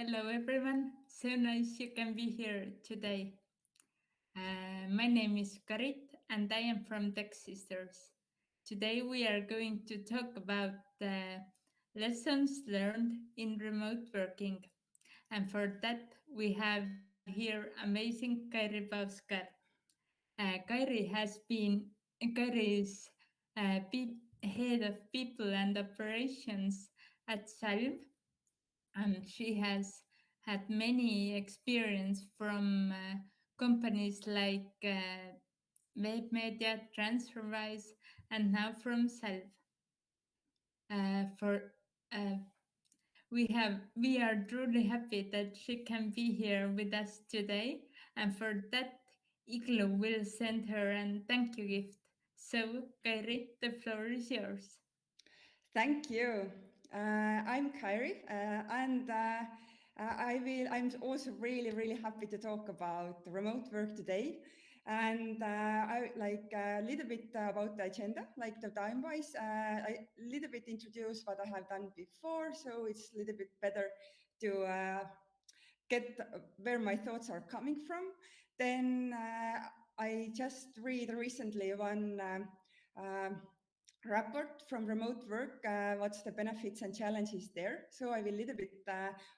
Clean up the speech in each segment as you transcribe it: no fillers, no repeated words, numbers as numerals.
Hello, everyone. So nice you can be here today. My name is Karit, and I am from Tech Sisters. Today, we are going to talk about the lessons learned in remote working. And for that, we have here amazing Kairi Pauskar. Kairi is head of people and operations at Salv, and she has had many experience from companies like Webmedia, Transferwise, and now from Salv. For we are truly happy that she can be here with us today, and for that, Iglo will send her a thank you gift. So, Kairi, the floor is yours. Thank you. I'm Kairi, and I'm also really happy to talk about remote work today. And I like a little bit about the agenda, like the time-wise. I little bit introduce what I have done before, so it's a little bit better to get where my thoughts are coming from. Then I just read recently one. Report from remote work, what's the benefits and challenges there. So I will a little bit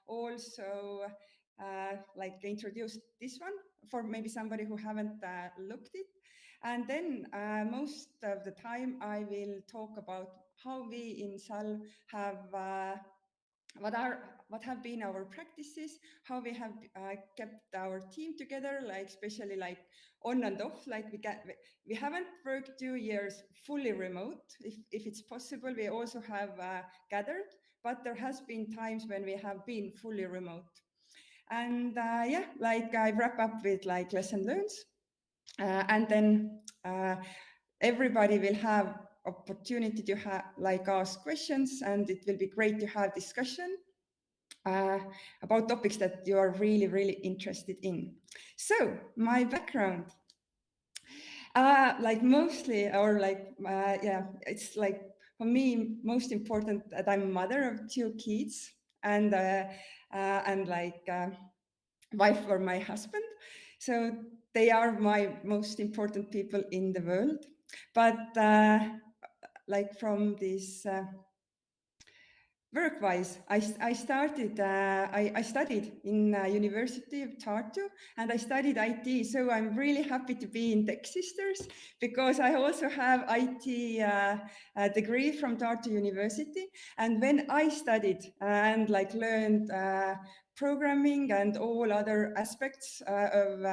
also like introduce this one for maybe somebody who haven't looked it. And then most of the time I will talk about how we in Salv have what have been our practices, how we have kept our team together, like especially like on and off, like we haven't worked 2 years fully remote. If it's possible, we also have gathered, but there has been times when we have been fully remote. And yeah, like I wrap up with like lesson learned, and then everybody will have opportunity to like ask questions, and it will be great to have discussion uh, about topics that you are really interested in. So my background, like mostly, or like yeah, it's like for me most important that I'm a mother of 2 kids, and like wife for my husband. So they are my most important people in the world. But like from this. Work-wise, I started. I studied in University of Tartu, and I studied IT. So I'm really happy to be in Tech Sisters because I also have IT degree from Tartu University. And when I studied and like learned programming and all other aspects of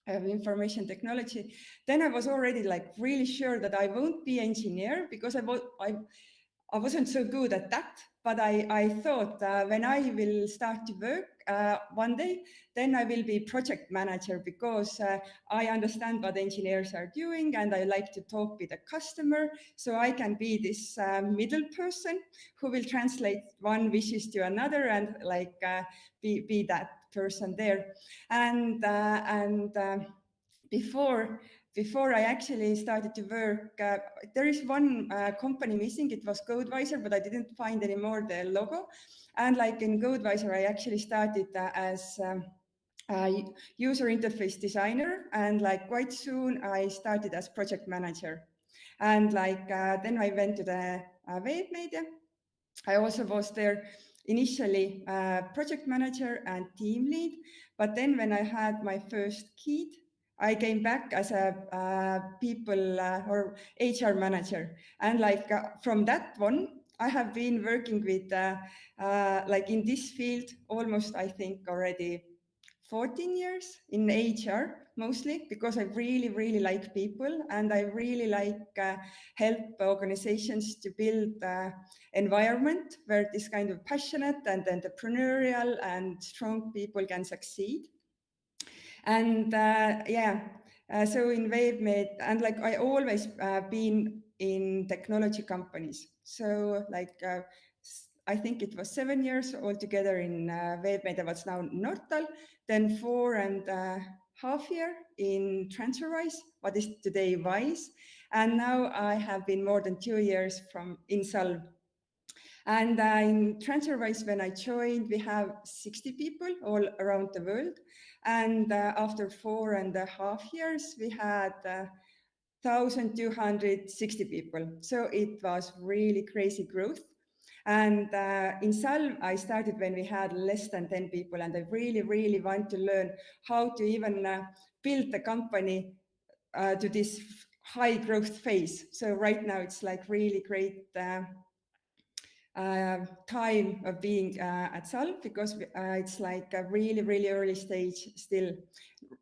information technology, then I was already like really sure that I won't be engineer because I wasn't so good at that, but I thought when I will start to work one day, then I will be project manager because I understand what engineers are doing and I like to talk with the customer. So I can be this middle person who will translate one wishes to another and like be that person there. And before I actually started to work, there is one company missing. It was Codevisor, but I didn't find anymore the logo. And like in Codevisor, I actually started as a user interface designer, and like quite soon I started as project manager. And like then I went to the Webmedia. I also was there initially project manager and team lead, but then when I had my first kid, I came back as a people or HR manager. And like from that one, I have been working with like in this field almost, I think, already 14 years in HR, mostly because I really like people and I really like help organizations to build environment where this kind of passionate and entrepreneurial and strong people can succeed. And yeah, so in WaveMed, and like I always been in technology companies. So like I think it was 7 years altogether in WaveMed, what's now Nortal, then 4.5 years in Transferwise, what is today Wise, and now I have been more than 2 years in Salv. And in Transferwise, when I joined, we have 60 people all around the world. And after 4.5 years, we had 1,260 people. So it was really crazy growth. And in Salv, I started when we had less than 10 people, and I really, really want to learn how to even build the company to this high growth phase. So right now it's like really great time of being at Salv, because it's like a really, really early stage still.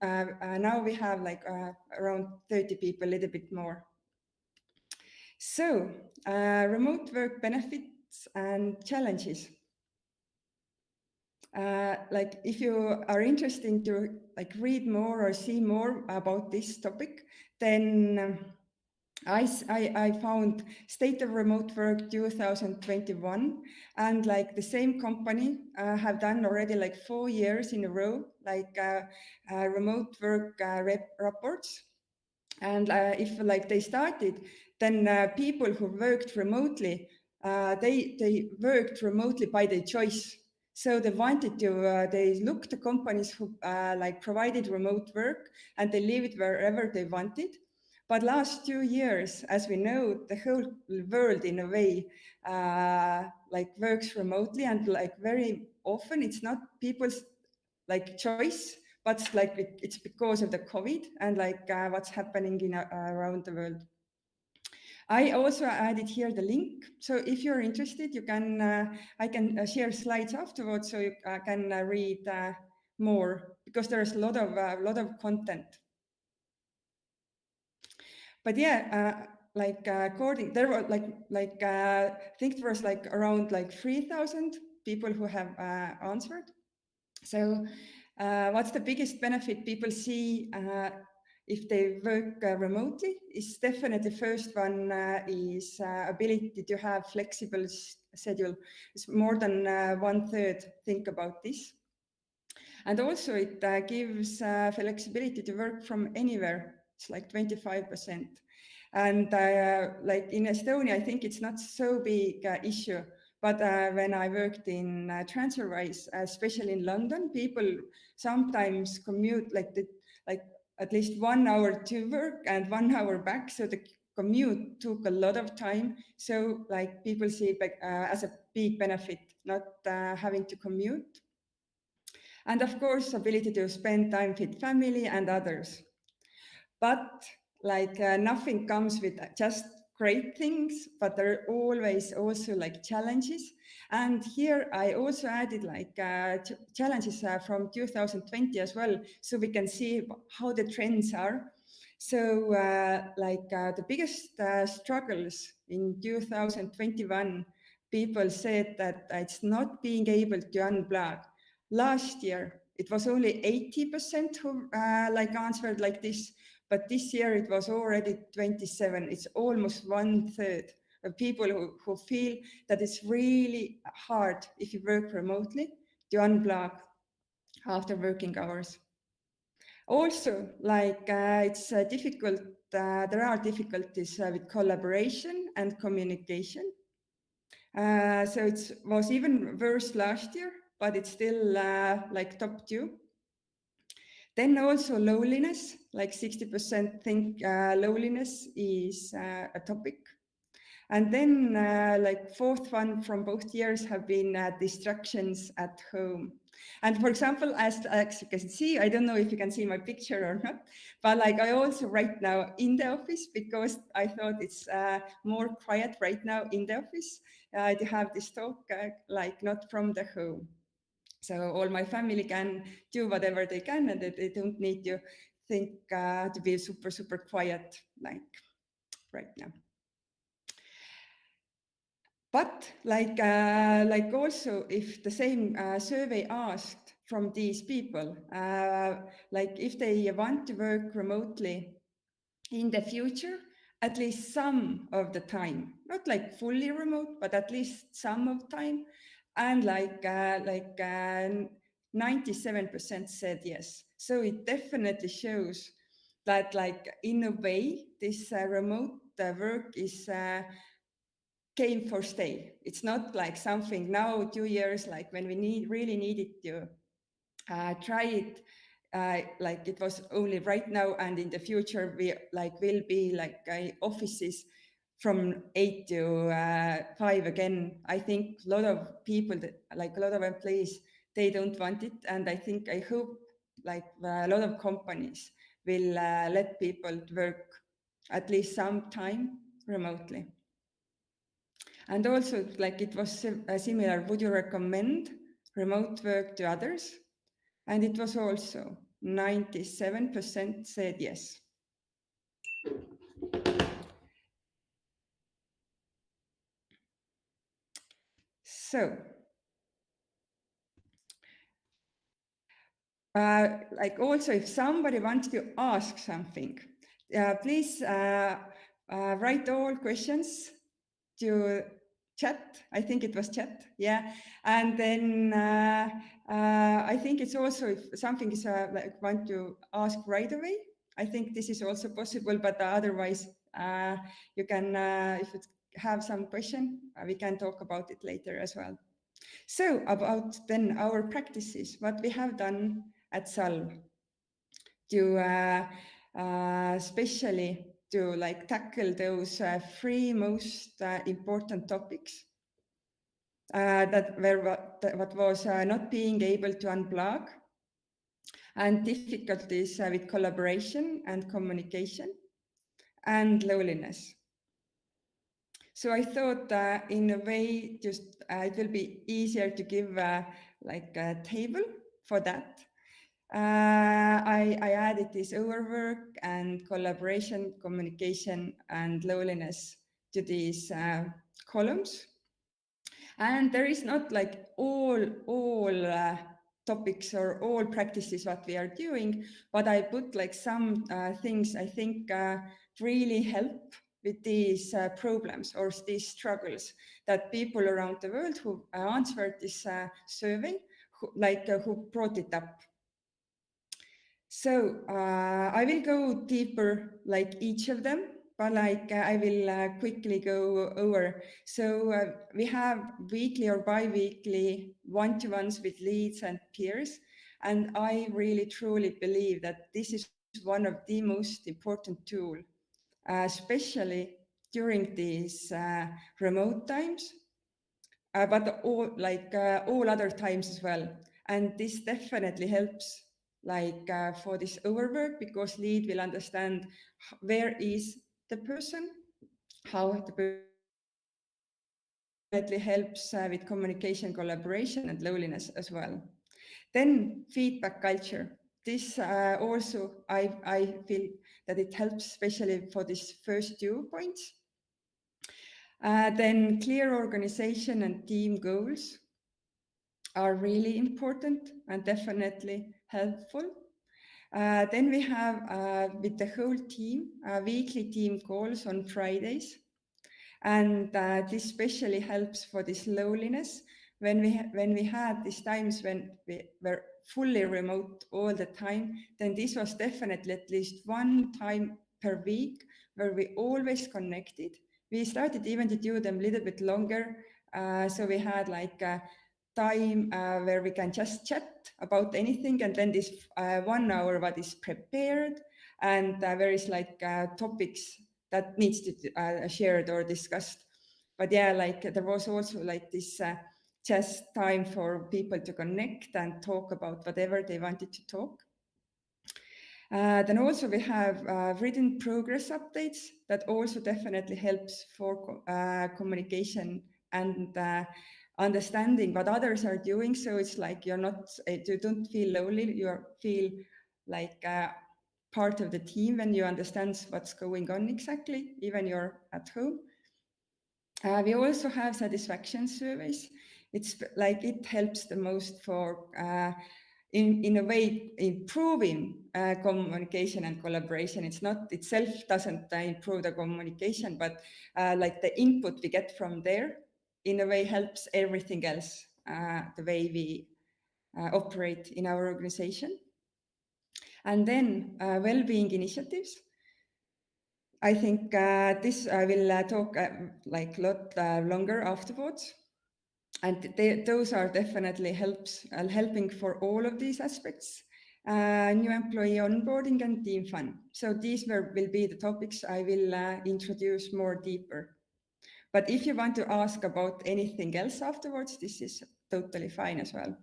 Now we have like around 30 people, a little bit more. So remote work benefits and challenges. Like if you are interested to like read more or see more about this topic, then I found State of Remote Work 2021, and like the same company have done already like 4 years in a row, like remote work reports. And if like they started, then people who worked remotely, they worked remotely by their choice. So they wanted to, they looked the companies who like provided remote work, and they leave it wherever they wanted. But last 2 years, as we know, the whole world in a way like works remotely, and like very often it's not people's like choice, but like it's because of the COVID and like what's happening in around the world. I also added here the link. So if you're interested, you can I can share slides afterwards, so you can read more, because there's a lot of content. But yeah, like according there were I think there was like around like 3,000 people who have answered. So what's the biggest benefit people see if they work remotely? Is definitely first one is ability to have flexible schedule. It's more than 1/3 think about this. And also it gives flexibility to work from anywhere. It's like 25%. And like in Estonia, I think it's not so big issue. But when I worked in Transferwise, especially in London, people sometimes commute like at least 1 hour to work and 1 hour back. So the commute took a lot of time. So like people see it as a big benefit, not having to commute. And of course, ability to spend time with family and others. But like nothing comes with just great things, but there are always also like challenges. And here I also added like challenges from 2020 as well, so we can see how the trends are. So the biggest struggles in 2021, people said that it's not being able to unplug. Last year, it was only 80% who like answered like this, but this year it was already 27. It's almost 1/3 of people who feel that it's really hard if you work remotely to unplug after working hours. Also, like it's difficult, there are difficulties with collaboration and communication. So it was even worse last year, but it's still like top 2. Then also loneliness, like 60% think loneliness is a topic. And then like fourth one from both years have been distractions at home. And for example, as you can see, I don't know if you can see my picture or not, but like I also right now in the office, because I thought it's more quiet right now in the office to have this talk like not from the home. So all my family can do whatever they can, and they don't need to think to be super, super quiet like right now. But like also if the same survey asked from these people, like if they want to work remotely in the future, at least some of the time, not like fully remote, but at least some of time, and 97% said yes. So it definitely shows that like in a way this remote work is came for stay. It's not like something now 2 years, like when we really needed to try it, like it was only right now, and in the future we like will be like offices from 8 to 5 again. I think a lot of people, like a lot of employees, they don't want it, and I hope like a lot of companies will let people work at least some time remotely. And also, like it was similar, would you recommend remote work to others? And it was also 97% said yes. So, like also if somebody wants to ask something, please write all questions to chat. I think it was chat, yeah. And then I think it's also if something is like want to ask right away, I think this is also possible, but otherwise you can, if you have some question, we can talk about it later as well. So about then our practices, what we have done at Salv to especially to like tackle those three most important topics that were what was not being able to unplug, and difficulties with collaboration and communication, and loneliness. So I thought in a way just it will be easier to give like a table for that. I added this overwork and collaboration, communication, and loneliness to these columns. And there is not like all topics or all practices what we are doing, but I put like some things I think really help with these problems or these struggles that people around the world who answered this survey, who brought it up. So I will go deeper like each of them, but like I will quickly go over. So we have weekly or bi-weekly one-to-ones with leads and peers. And I really truly believe that this is one of the most important tool, especially during these remote times, but all other times as well. And this definitely helps like for this overwork, because lead will understand where is the person, how the person is feeling, and definitely helps with communication, collaboration, and loneliness as well. Then feedback culture. This also, I feel that it helps, especially for these first 2 points. Then clear organization and team goals are really important and definitely helpful. Then we have with the whole team weekly team calls on Fridays, and this especially helps for this loneliness when we had these times when we were fully remote all the time. Then this was definitely at least one time per week where we always connected. We started even to do them a little bit longer, so we had like time where we can just chat about anything, and then this 1 hour what is prepared, and there is like topics that needs to shared or discussed. But yeah, like there was also like this just time for people to connect and talk about whatever they wanted to talk. Then also we have written progress updates that also definitely helps for communication and understanding what others are doing. So it's like you don't feel lonely, you feel like part of the team when you understand what's going on exactly, even you're at home. We also have satisfaction surveys. It's like it helps the most for in a way improving communication and collaboration. It's not itself doesn't improve the communication, but like the input we get from there in a way helps everything else, the way we operate in our organization. And then well-being initiatives. I think this I will talk like a lot longer afterwards. And those are definitely helping for all of these aspects. New employee onboarding and team fun. So these will be the topics I will introduce more deeper. But if you want to ask about anything else afterwards, this is totally fine as well.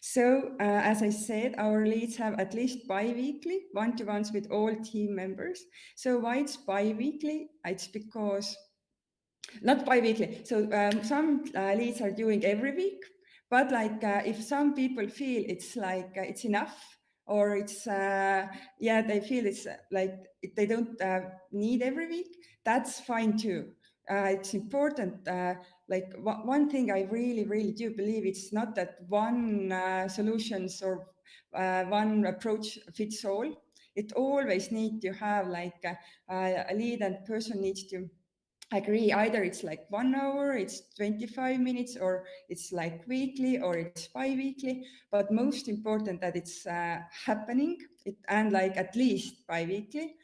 So, as I said, our leads have at least bi-weekly one-to-ones with all team members. So why it's bi-weekly? It's because not bi-weekly. So some leads are doing every week, but like if some people feel it's like it's enough, or it's yeah, they feel it's like they don't need every week, that's fine too. It's important. Like one thing I really do believe, it's not that one solutions or one approach fits all. It always need to have like a lead and person needs to agree either it's like 1 hour, it's 25 minutes, or it's like weekly or it's bi-weekly, but most important that it's happening and like at least bi-weekly.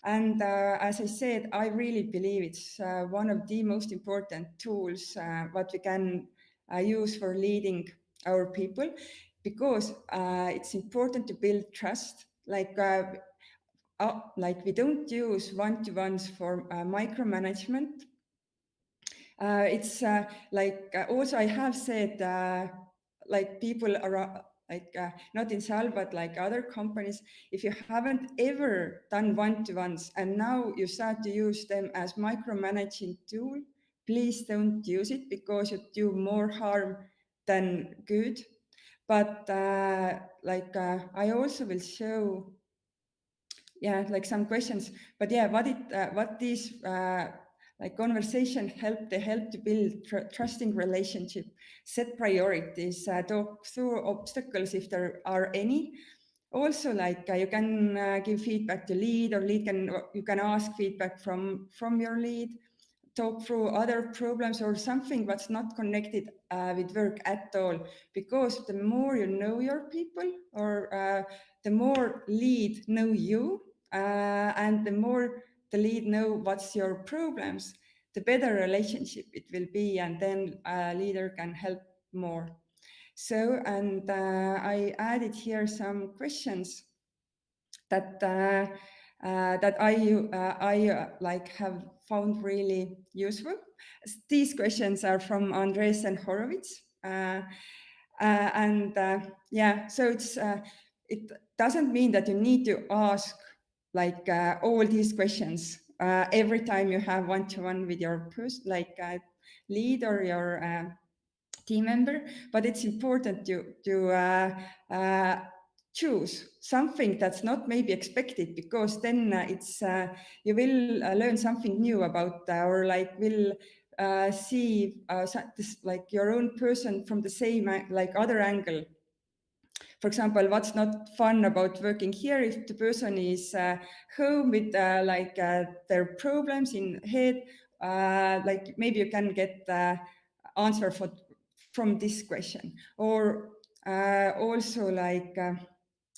And as I said, I really believe it's one of the most important tools what we can use for leading our people, because it's important to build trust. Like we don't use one-to-ones for micromanagement. It's like also I have said like people are like not in Salv but like other companies, if you haven't ever done one-to-ones and now you start to use them as micromanaging tool, please don't use it, because you do more harm than good. But I also will show, yeah, like some questions. But yeah, what these like conversation help, they help to build trusting relationship, set priorities, talk through obstacles if there are any. Also, like you can give feedback to lead, or lead can, you can ask feedback from your lead, talk through other problems or something that's not connected with work at all. Because the more you know your people, or the more lead know you, and the more the lead know what's your problems, the better relationship it will be, and then a leader can help more. So, and I added here some questions that I like have found really useful. These questions are from Andres and Horowitz, and yeah, so it doesn't mean that you need to ask like all these questions every time you have one-to-one with your lead or your team member, but it's important to choose something that's not maybe expected, because then it's you will learn something new about or like will see this, like your own person from the same like other angle. For example, what's not fun about working here if the person is home with their problems in head, like maybe you can get answer from this question. Or also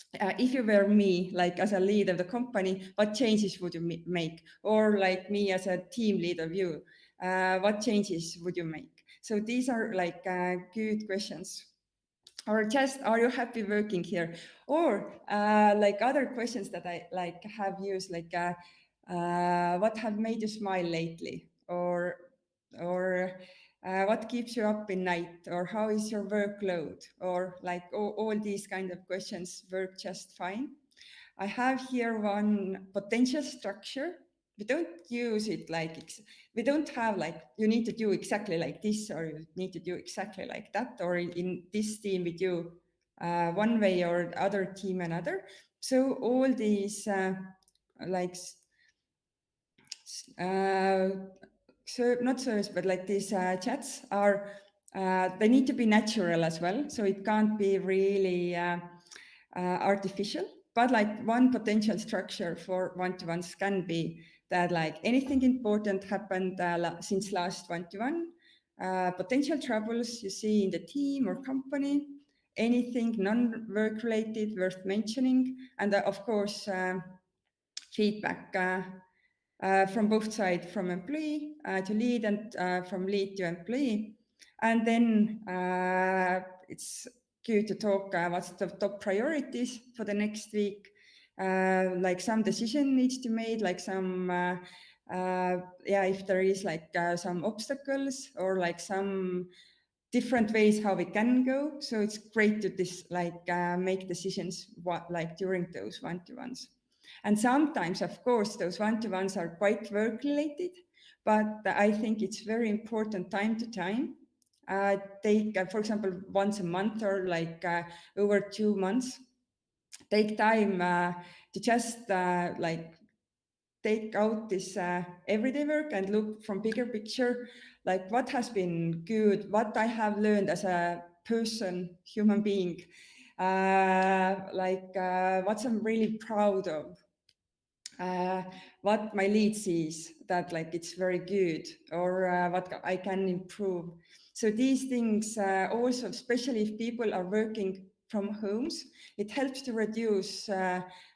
if you were me, like as a lead of the company, what changes would you make? Or like me as a team lead of you, what changes would you make? So these are like good questions. Or just, are you happy working here? Or like other questions that I like have used, like what have made you smile lately? Or what keeps you up in night? Or how is your workload? Or like all these kind of questions work just fine. I have here one potential structure. We don't use it like, we don't have like, you need to do exactly like this, or you need to do exactly like that, or in this team we do one way, or other team another. So all these like uh, not service, but like these chats are, they need to be natural as well. So it can't be really artificial. But like one potential structure for one-to-ones can be that like anything important happened since last one-to-one, potential troubles you see in the team or company, anything non-work related worth mentioning, and of course feedback. from both sides, from employee to lead and from lead to employee. And then it's good to talk what's the top priorities for the next week. Like some decision needs to be made, like some, yeah, if there is like some obstacles or like some different ways how we can go. So it's great to make decisions like during those one-to-ones. And sometimes, of course, those one-to-ones are quite work-related, but I think it's very important time to time. Take, for example, once a month or like over 2 months, take time to just like take out this everyday work and look from bigger picture, like what has been good, what I have learned as a person, human being, what I'm really proud of, uh, what my lead sees that like it's very good, or what I can improve. So these things also, especially if people are working from homes, it helps to reduce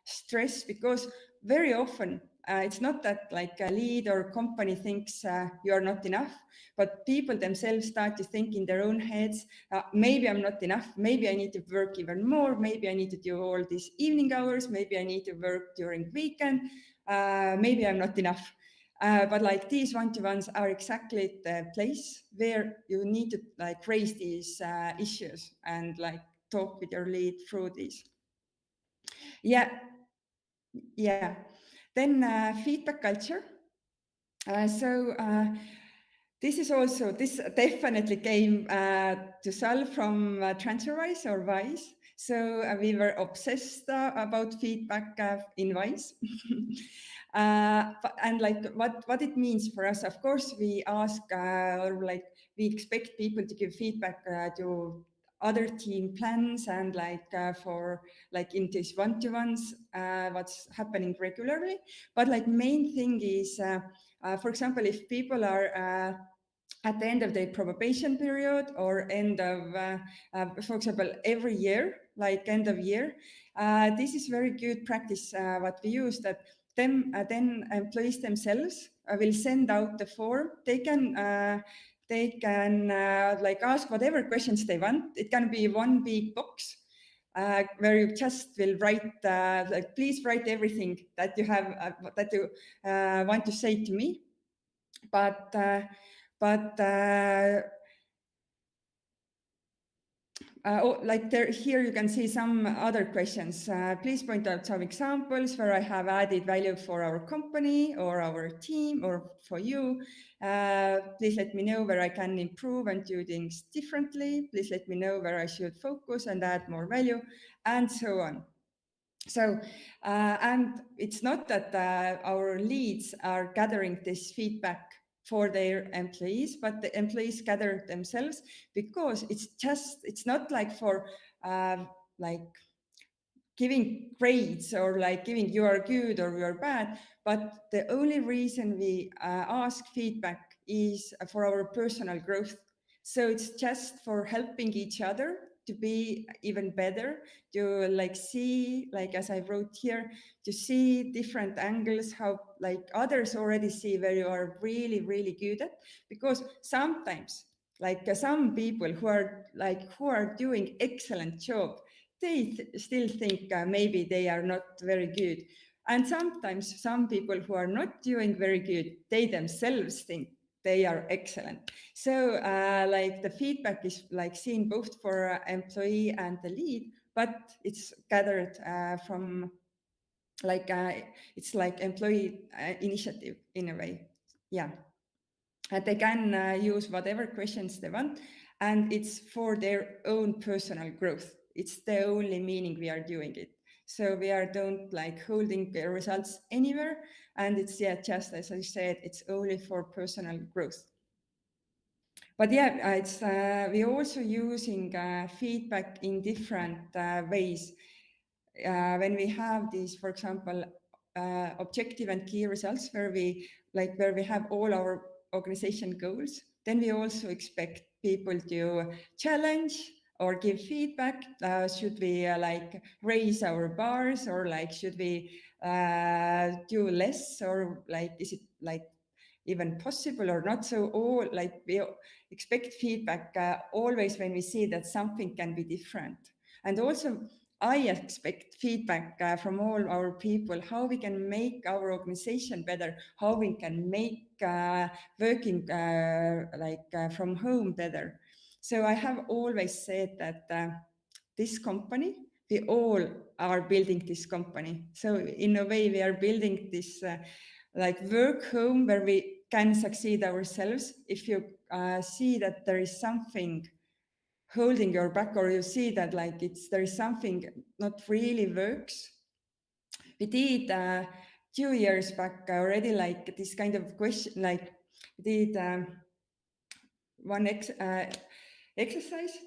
stress, because very often it's not that like a lead or company thinks you are not enough, but people themselves start to think in their own heads, maybe I'm not enough, maybe I need to work even more, maybe I need to do all these evening hours, maybe I need to work during weekend, maybe I'm not enough. But like these one-to-ones are exactly the place where you need to like raise these issues and like talk with your lead through these. Yeah, yeah. Then feedback culture. This definitely came to Salv from Transferwise or Wise. So we were obsessed about feedback in Wise. And like what it means for us, of course, we ask or like we expect people to give feedback to other team plans and like for like in these one-to-ones, what's happening regularly. But like main thing is, for example, if people are at the end of their probation period or end of, for example, every year, like end of year, this is very good practice what we use, that then employees themselves will send out the form. They can like ask whatever questions they want. It can be one big box where you just will write, like, please write everything that you have, that you want to say to me. But like there, here you can see some other questions. Please point out some examples where I have added value for our company or our team or for you. Please let me know where I can improve and do things differently. Please let me know where I should focus and add more value, and so on. So, and it's not that our leads are gathering this feedback for their employees, but the employees gather themselves, because it's not like for like giving grades or like giving you are good or you are bad, but the only reason we ask feedback is for our personal growth. So it's just for helping each other to be even better, to like see, like as I wrote here, to see different angles, how like others already see where you are really, really good at. Because sometimes like some people who are doing excellent job, they still think maybe they are not very good. And sometimes some people who are not doing very good, they themselves think they are excellent. So like the feedback is like seen both for employee and the lead, but it's gathered from like it's like employee initiative in a way. Yeah. They can use whatever questions they want, and it's for their own personal growth. It's the only meaning we are doing it. So we are don't like holding the results anywhere, and it's just as I said, it's only for personal growth. But yeah, it's we're also using feedback in different ways. When we have these, for example, objective and key results where we have all our organization goals, then we also expect people to challenge or give feedback. Should we like raise our bars, or like should we do less, or like is it like even possible or not? So all like we expect feedback always when we see that something can be different. And also I expect feedback from all our people, how we can make our organization better, how we can make working from home better. So I have always said that this company, we all are building this company. So in a way, we are building this like work home where we can succeed ourselves. If you see that there is something holding your back, or you see that like there is something not really works. We did 2 years back already like this kind of question, like we did one exercise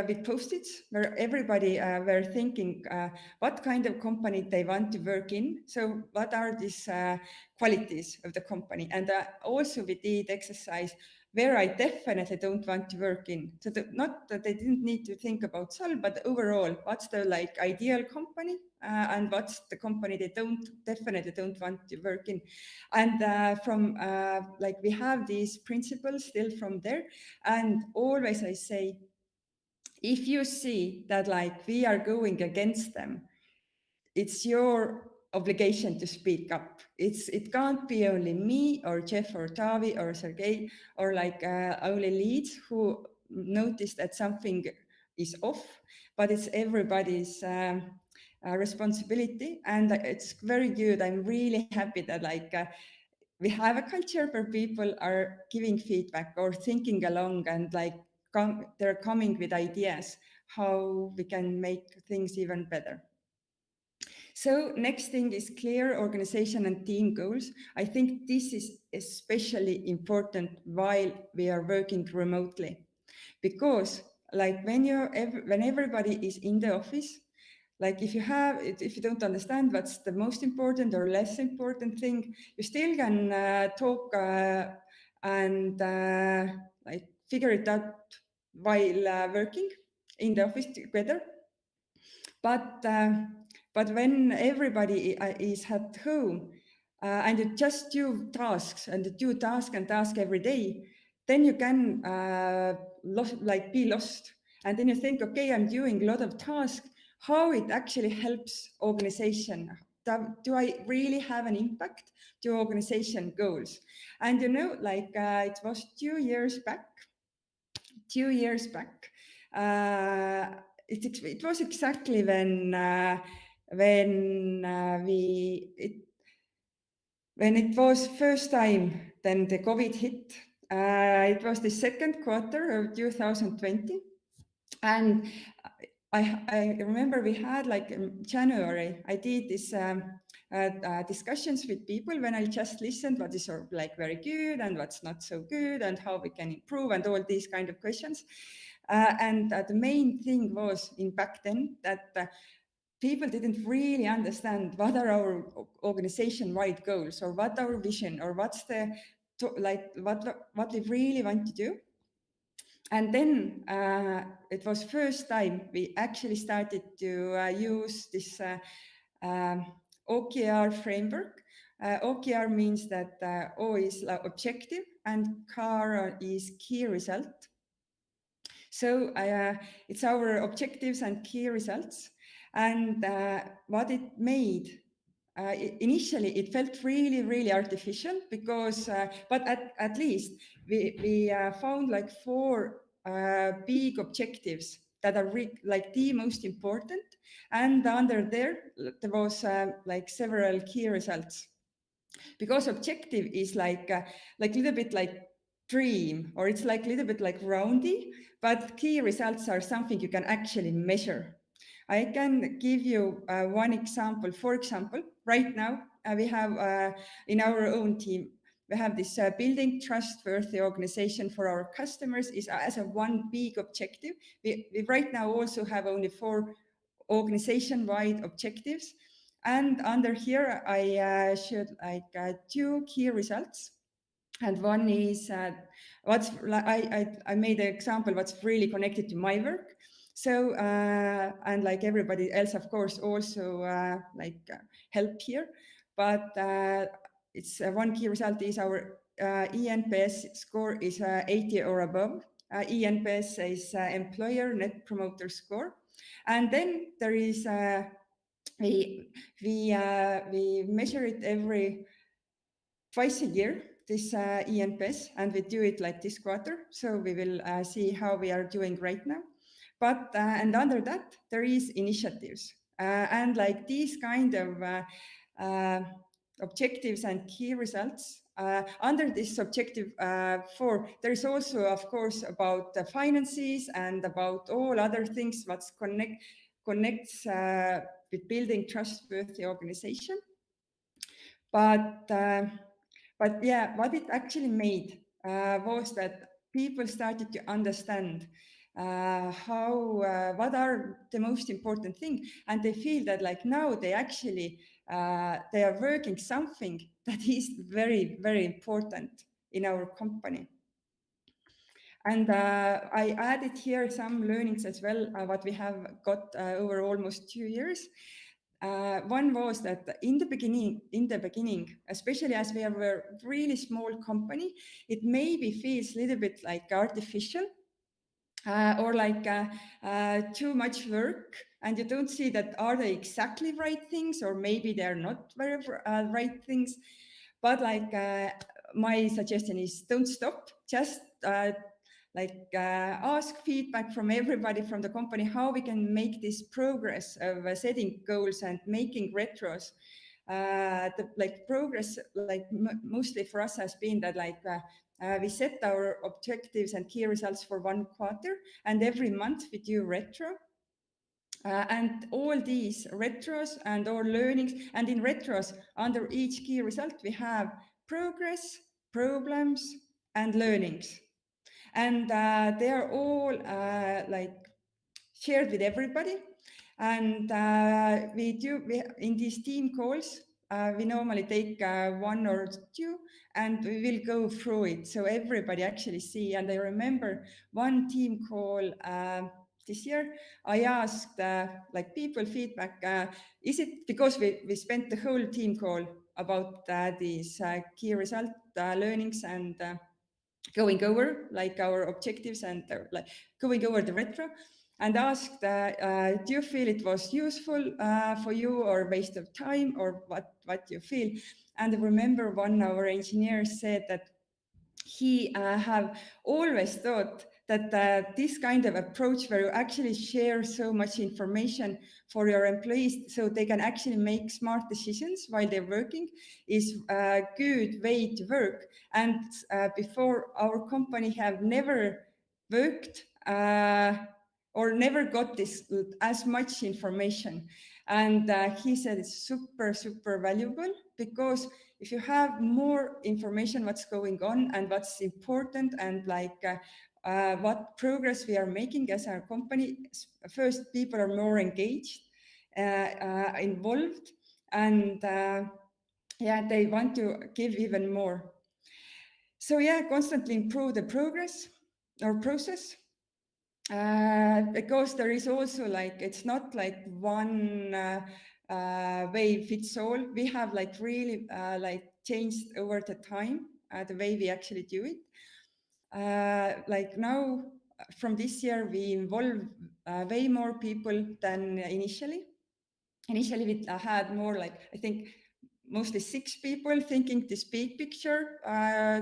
with post-its where everybody were thinking what kind of company they want to work in. So what are these qualities of the company? And also we did exercise where I definitely don't want to work in. So not that they didn't need to think about Salv, but overall, what's the like ideal company and what's the company they definitely don't want to work in. And from like we have these principles still from there. And always I say, if you see that like we are going against them, it's your obligation to speak up. It can't be only me or Jeff or Tavi or Sergey or like only leads who notice that something is off, but it's everybody's responsibility. And it's very good. I'm really happy that like we have a culture where people are giving feedback or thinking along and like they're coming with ideas how we can make things even better. So next thing is clear organization and team goals. I think this is especially important while we are working remotely, because like when everybody is in the office, like if you don't understand what's the most important or less important thing, you still can talk and like figure it out while working in the office together. But when everybody is at home and you just do tasks and do task every day, then you can be lost. And then you think, okay, I'm doing a lot of tasks. How it actually helps organization? Do I really have an impact to organization goals? And it was 2 years back. 2 years back. It was exactly when it was first time, then the COVID hit. It was the second quarter of 2020, and I remember we had like in January. I did this discussions with people when I just listened what is like very good and what's not so good and how we can improve and all these kind of questions. And the main thing was in back then that people didn't really understand what are our organization-wide goals or what our vision or what's the what we really want to do. And then it was first time we actually started to use this OKR framework. OKR means that O is objective and KR is key result. So it's our objectives and key results. And what it made, initially it felt really, really artificial because, but at least we found like 4 big objectives that are like the most important. And under there was like several key results. Because objective is like a little bit like dream, or it's like a little bit like roundy, but key results are something you can actually measure. I can give you one example. For example, right now we have in our own team, we have this building trustworthy organization for our customers is as a one big objective. We right now also have only 4 organization-wide objectives. And under here, I showed like 2 key results. And one is I made an example what's really connected to my work. So and like everybody else, of course, also help here. But it's one key result is our ENPS score is 80 or above. ENPS is Employer Net Promoter Score. And then there is we measure it every twice a year, this ENPS, and we do it like this quarter. So we will see how we are doing right now. But and under that there is initiatives and like these kind of objectives and key results. Under this objective 4, there is also, of course, about the finances and about all other things what connects with building trustworthy organization. But yeah, what it actually made was that people started to understand what are the most important thing, and they feel that like now they actually they are working something that is very, very important in our company. And I added here some learnings as well, what we have got over almost 2 years. One was that in the beginning, especially as we are a really small company, it maybe feels a little bit like artificial or like too much work, and you don't see that are they exactly right things, or maybe they're not very right things. But like my suggestion is don't stop, just ask feedback from everybody from the company how we can make this progress of setting goals and making retros. The progress mostly for us has been that we set our objectives and key results for 1 quarter, and every month we do retro. And all these retros and our learnings, and in retros under each key result we have progress, problems, and learnings. And they are all shared with everybody. And we in these team calls, we normally take 1 or 2, and we will go through it so everybody actually see. And I remember one team call this year, I asked people feedback, is it because we spent the whole team call about these key result learnings and going over our objectives and going over the retro, and asked, do you feel it was useful for you or waste of time, or what you feel? And I remember one of our engineers said that he have always thought that this kind of approach where you actually share so much information for your employees so they can actually make smart decisions while they're working is a good way to work. And before, our company have never worked or never got this as much information. And he said it's super, super valuable, because if you have more information what's going on and what's important and what progress we are making as our company, first people are more engaged, involved, and yeah, they want to give even more. So yeah, constantly improve the progress or process, because there is also it's not like one way fits all. We have really changed over the time the way we actually do it. Now from this year we involve way more people than initially. Initially we had more I think mostly 6 people thinking this big picture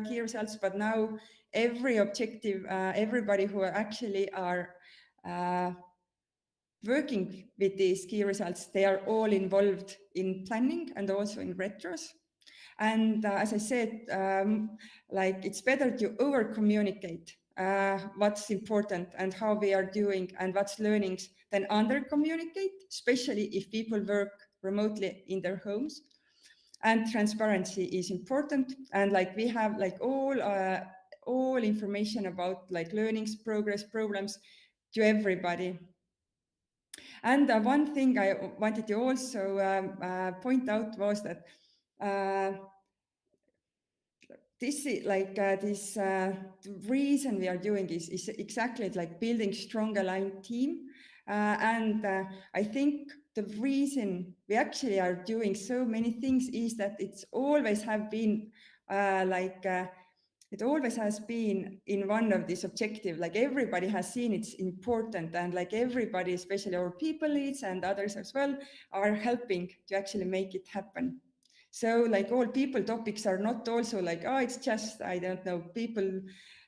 key results, but now every objective, everybody who actually are working with these key results, they are all involved in planning and also in retros. And as I said, it's better to over communicate what's important and how we are doing and what's learnings than under communicate, especially if people work remotely in their homes. And transparency is important, and we have all information about learnings, progress, problems to everybody. And one thing I wanted to also point out was that this the reason we are doing is exactly building strong aligned team. And I think the reason we actually are doing so many things is that it's always have been like it always has been in one of this objective, like everybody has seen it's important, and like everybody, especially our people leads and others as well, are helping to actually make it happen. So like all people topics are not also like, oh, it's just, I don't know, people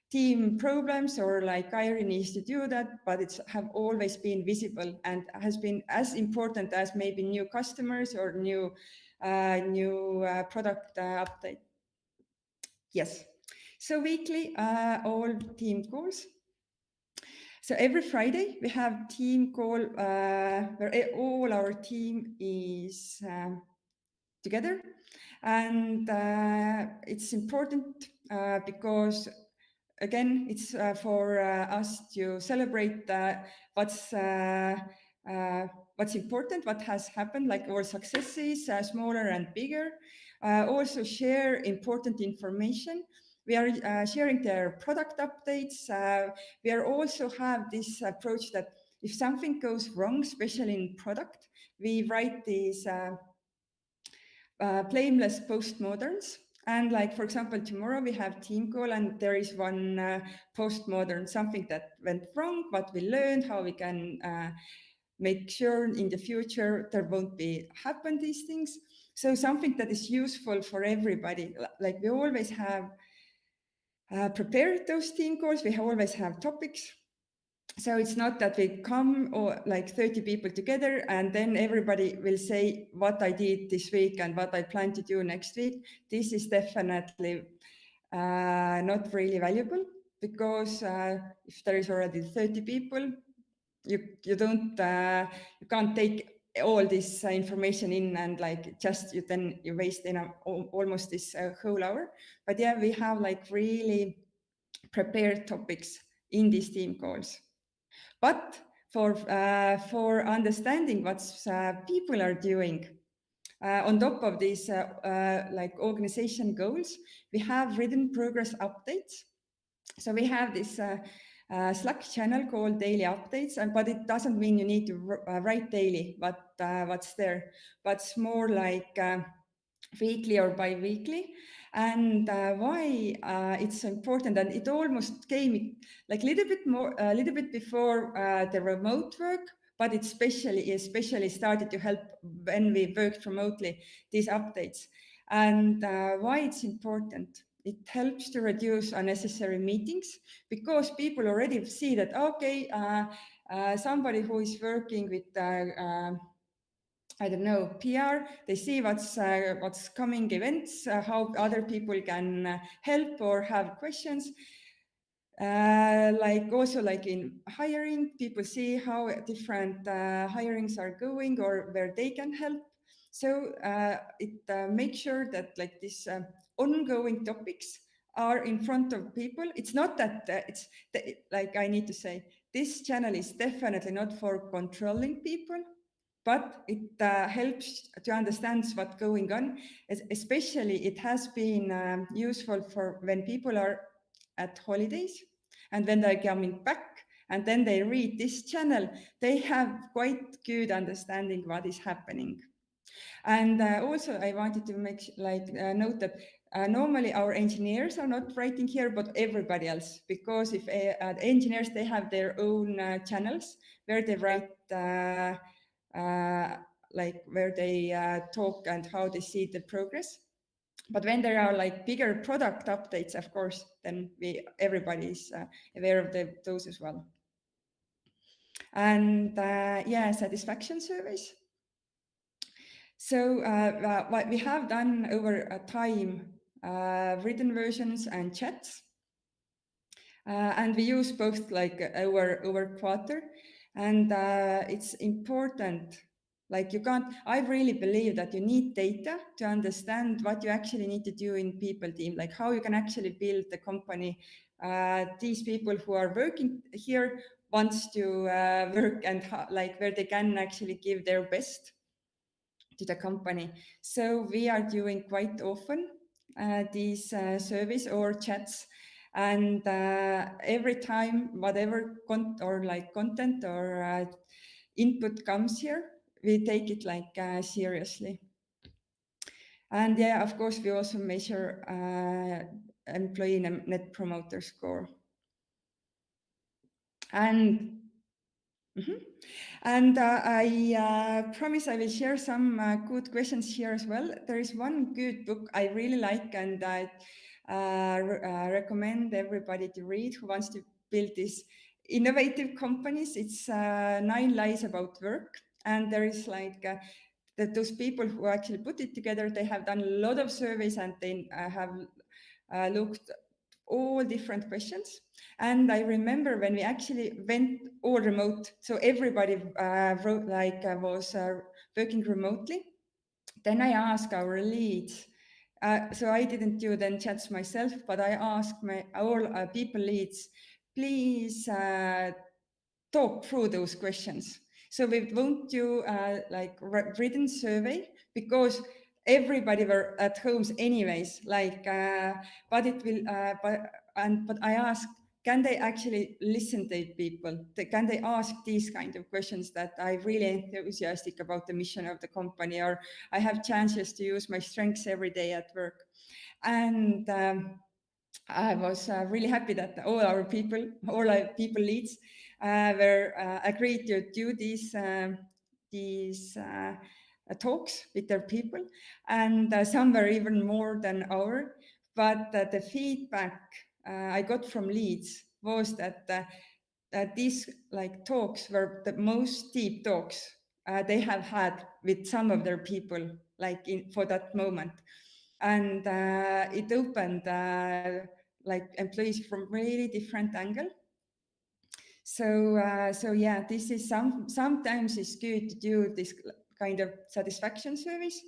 team problems or like Kairi needs to do that, but it's have always been visible and has been as important as maybe new customers or new product update. Yes. So weekly, all team calls. So every Friday we have team call where all our team is together, and it's important because again it's for us to celebrate uh, what's important, what has happened, like our successes, smaller and bigger. Also share important information. We are sharing their product updates. We are also have this approach that if something goes wrong, especially in product, we write these blameless postmoderns. And like, for example, tomorrow we have team call and there is one postmodern, something that went wrong, what we learned, how we can make sure in the future there won't be happen these things. So something that is useful for everybody. Like we always have prepared those team calls, we always have topics. So it's not that we come or like 30 people together and then everybody will say what I did this week and what I plan to do next week. This is definitely not really valuable, because if there is already 30 people, you don't you can't take all this information in and like just you waste almost this whole hour. But yeah, we have like really prepared topics in these team calls. But for understanding what people are doing, on top of these like organization goals, we have written progress updates. So we have this Slack channel called Daily Updates, but it doesn't mean you need to write daily what's there, but it's more like weekly or bi-weekly. And why it's important, and it almost came like a little bit before the remote work, but it especially started to help when we worked remotely, these updates. And why it's important, it helps to reduce unnecessary meetings, because people already see that, okay, somebody who is working with I don't know, PR, they see what's coming events, how other people can help or have questions. Like also like in hiring, people see how different hirings are going or where they can help. So it makes sure that like these ongoing topics are in front of people. It's not that like I need to say, this channel is definitely not for controlling people, but it helps to understand what's going on. Especially it has been useful for when people are at holidays and when they're coming back and then they read this channel, they have quite good understanding what is happening. And also I wanted to make note that normally our engineers are not writing here, but everybody else, because if the engineers, they have their own channels where they write uh, like where they talk and how they see the progress. But when there are like bigger product updates, of course, then everybody is aware of those as well. And yeah, satisfaction surveys. So what we have done over a time, written versions and chats. And we use both like over quarter. And it's important, like you can't, I really believe that you need data to understand what you actually need to do in people team, like how you can actually build the company. These people who are working here wants to work and like where they can actually give their best to the company. So we are doing quite often these surveys or chats. And every time whatever content or input comes here, we take it like seriously. And yeah, of course, we also measure employee net promoter score. And mhm. And I promise I will share some good questions here as well. There is one good book I really like, and I recommend everybody to read who wants to build these innovative companies. It's 9 Lies About Work. And there is like that those people who actually put it together, they have done a lot of surveys, and they have looked all different questions. And I remember when we actually went all remote, so everybody was working remotely. Then I asked our leads. So I didn't do then chats myself, but I asked my all people leads, please talk through those questions. So we won't do written survey because everybody were at homes anyways. But it will. But I asked, can they actually listen to people? Can they ask these kind of questions that I really enthusiastic about the mission of the company, or I have chances to use my strengths every day at work, and. I was really happy that all our people leads were agreed to do these talks with their people, and some were even more than our. But the feedback I got from leads was that these like talks were the most deep talks they have had with some of their people, for that moment. And it opened like employees from really different angle. So yeah, this is sometimes it's good to do this kind of satisfaction surveys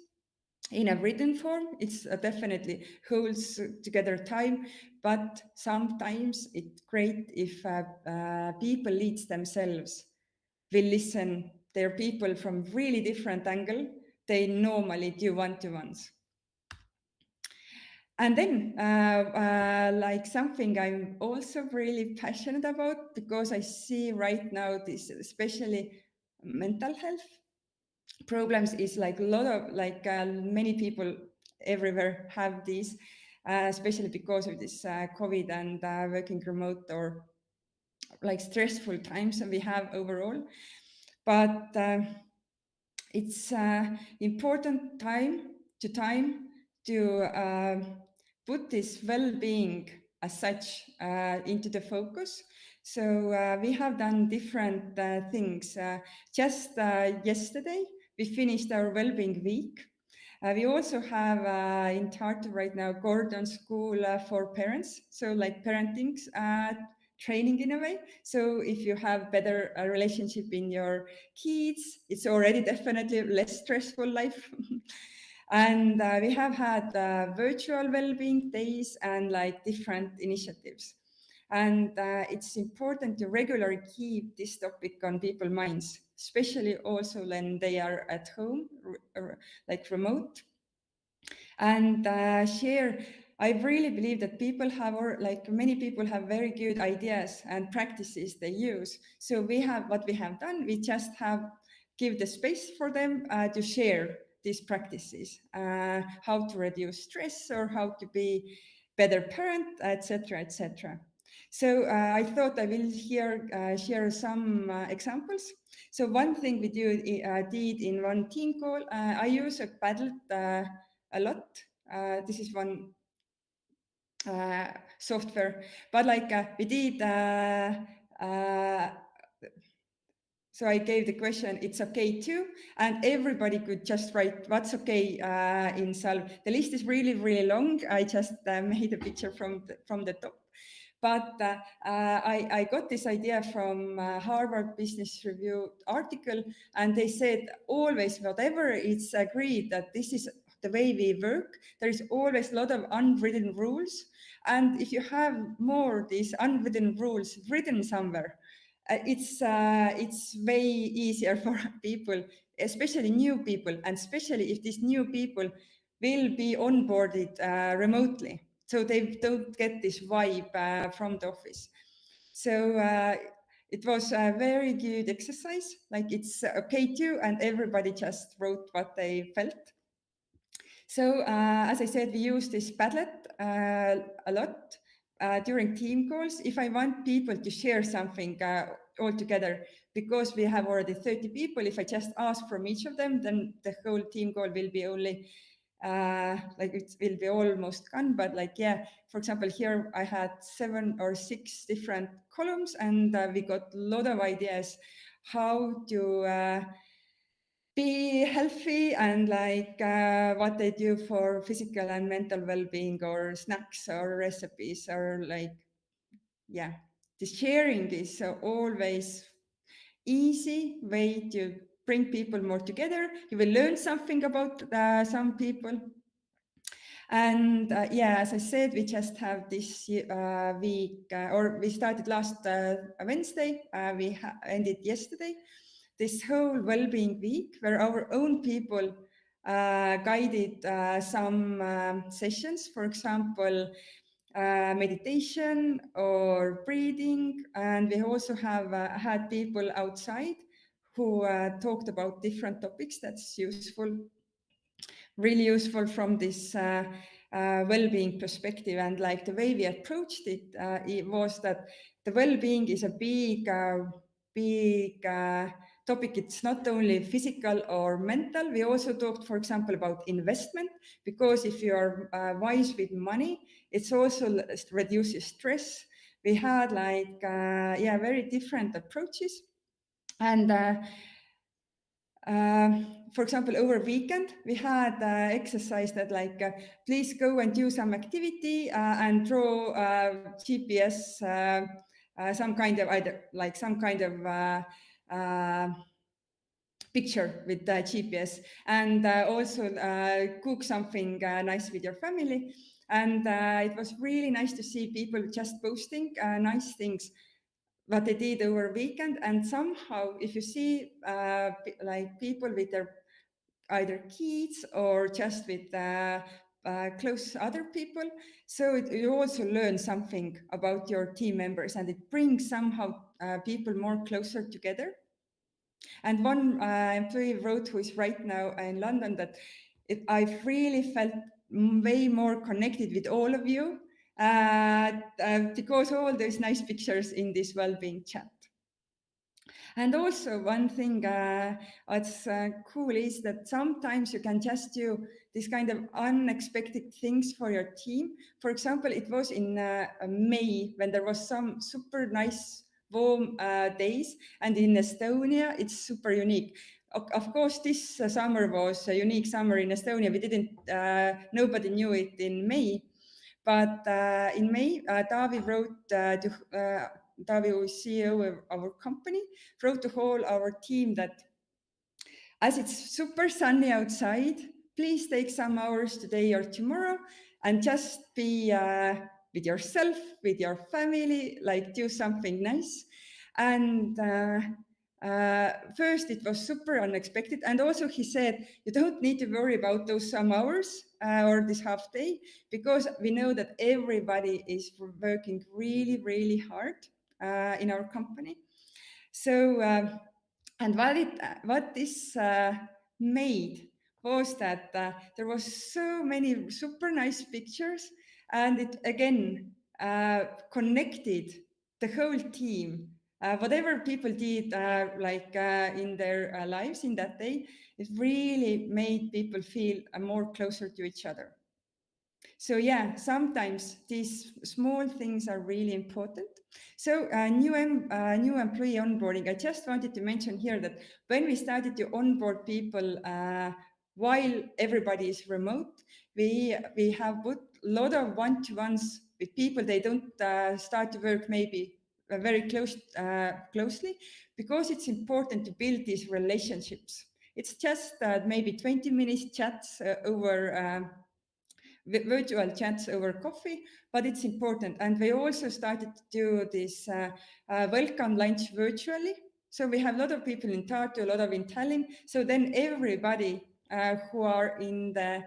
in a written form. It's definitely holds together time, but sometimes it's great if people leads themselves will listen their people from really different angle they normally do one-to-ones. And then, like something I'm also really passionate about, because I see right now this, especially mental health problems, is like a lot of many people everywhere have these, especially because of this COVID and working remote, or like stressful times that we have overall. But it's important time to put this well-being as such into the focus. So we have done different things. Just yesterday, we finished our well-being week. We also have in Tartu right now Gordon School for Parents, so like parenting training in a way. So if you have better relationship in your kids, it's already definitely less stressful life. And we have had virtual well-being days and like different initiatives. And it's important to regularly keep this topic on people's minds, especially also when they are at home, like remote, and share. I really believe that people have, or like many people have very good ideas and practices they use. So we have, what we have done, we just have give the space for them to share these practices, how to reduce stress or how to be better parent, etc., etc. So I thought I will here share some examples. So one thing we did in one team call, I use a Padlet a lot. This is one software, but like we did. So I gave the question, it's okay too, and everybody could just write what's okay in Salv. The list is really, really long. I just made a picture from the top. But I got this idea from Harvard Business Review article, and they said always, whatever it's agreed that this is the way we work, there is always a lot of unwritten rules. And if you have more these unwritten rules written somewhere, it's way easier for people, especially new people, and especially if these new people will be onboarded remotely. so they don't get this vibe from the office. So it was a very good exercise. Like it's okay too, and everybody just wrote what they felt. So as I said, we use this Padlet a lot during team calls. If I want people to share something all together, because we have already 30 people, if I just ask from each of them, then the whole team call will be only like it will be almost gone. But like, yeah, for example, here I had 7 or 6 different columns, and we got a lot of ideas how to be healthy, and like what they do for physical and mental well-being, or snacks or recipes, or like, yeah, the sharing is always easy way to bring people more together. You will learn something about some people. And yeah, as I said, we just have this week, or we started last Wednesday, we ended yesterday, this whole well-being week, where our own people guided some sessions, for example, meditation or breathing. And we also have had people outside who talked about different topics. That's useful, really useful from this well-being perspective. And like the way we approached it, it was that the well-being is a big topic. It's not only physical or mental. We also talked, for example, about investment, because if you are wise with money, it's also reduces stress. We had like yeah, very different approaches. And for example, over weekend, we had exercise that like, please go and do some activity and draw GPS, some kind of either like some kind of picture with the GPS, and also cook something nice with your family. And it was really nice to see people just posting nice things what they did over weekend. And somehow, if you see like people with their either kids or just with close other people, so you also learn something about your team members, and it brings somehow people more closer together. And one employee wrote, who is right now in London, that I've really felt way more connected with all of you because all those nice pictures in this well-being chat. And also one thing what's cool is that sometimes you can just do this kind of unexpected things for your team. For example, it was in May, when there was some super nice warm days, and in Estonia it's super unique. Of course, this summer was a unique summer in Estonia. We didn't, nobody knew it in May. But in May, Taavi wrote Taavi, who is CEO of our company, wrote to whole our team that as it's super sunny outside, please take some hours today or tomorrow and just be with yourself, with your family, like do something nice. And first, it was super unexpected. And also he said, you don't need to worry about those some hours or this half day, because we know that everybody is working really, really hard in our company. So, and what this made was that there was so many super nice pictures, and it again connected the whole team. Whatever people did in their lives in that day, it really made people feel more closer to each other. So yeah, sometimes these small things are really important. So new employee onboarding. I just wanted to mention here that when we started to onboard people while everybody is remote, we have put a lot of one-to-ones with people. They don't start to work maybe very closely, because it's important to build these relationships. It's just maybe 20 minutes chats over virtual chats over coffee, but it's important. And we also started to do this welcome lunch virtually. So we have a lot of people in Tartu, a lot of in Tallinn. So then everybody who are in the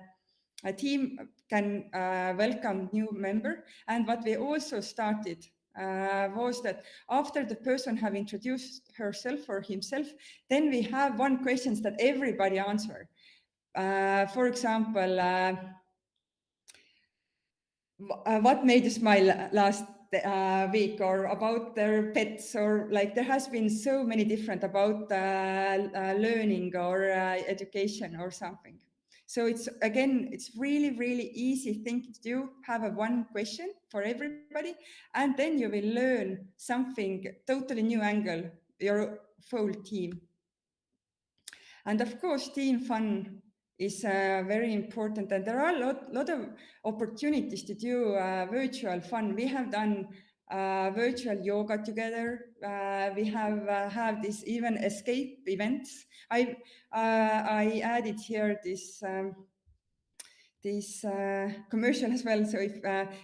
team can welcome new member. And what we also started was that after the person have introduced herself or himself, then we have one questions that everybody answer. For example, what made you smile last week, or about their pets, or like there has been so many different about learning or education or something. So it's again, it's really, really easy thing to do. Have a one question for everybody, and then you will learn something totally new angle, your full team. And of course, team fun is very important, and there are lot of opportunities to do virtual fun. We have done virtual yoga together. We have this even escape events. I added here this commercial as well. So if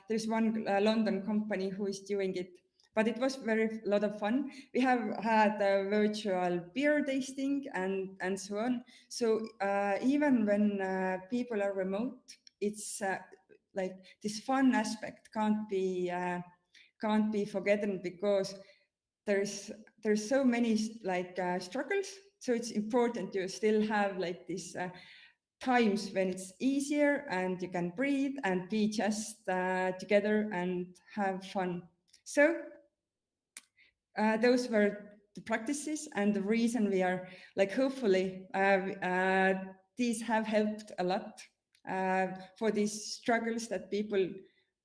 there's one London company who is doing it, but it was very lot of fun. We have had a virtual beer tasting and so on. So even when people are remote, it's like this fun aspect can't be forgotten, because there's there's so many like struggles. So it's important to still have like this times when it's easier and you can breathe and be just together and have fun. So those were the practices, and the reason we are like, hopefully these have helped a lot for these struggles that people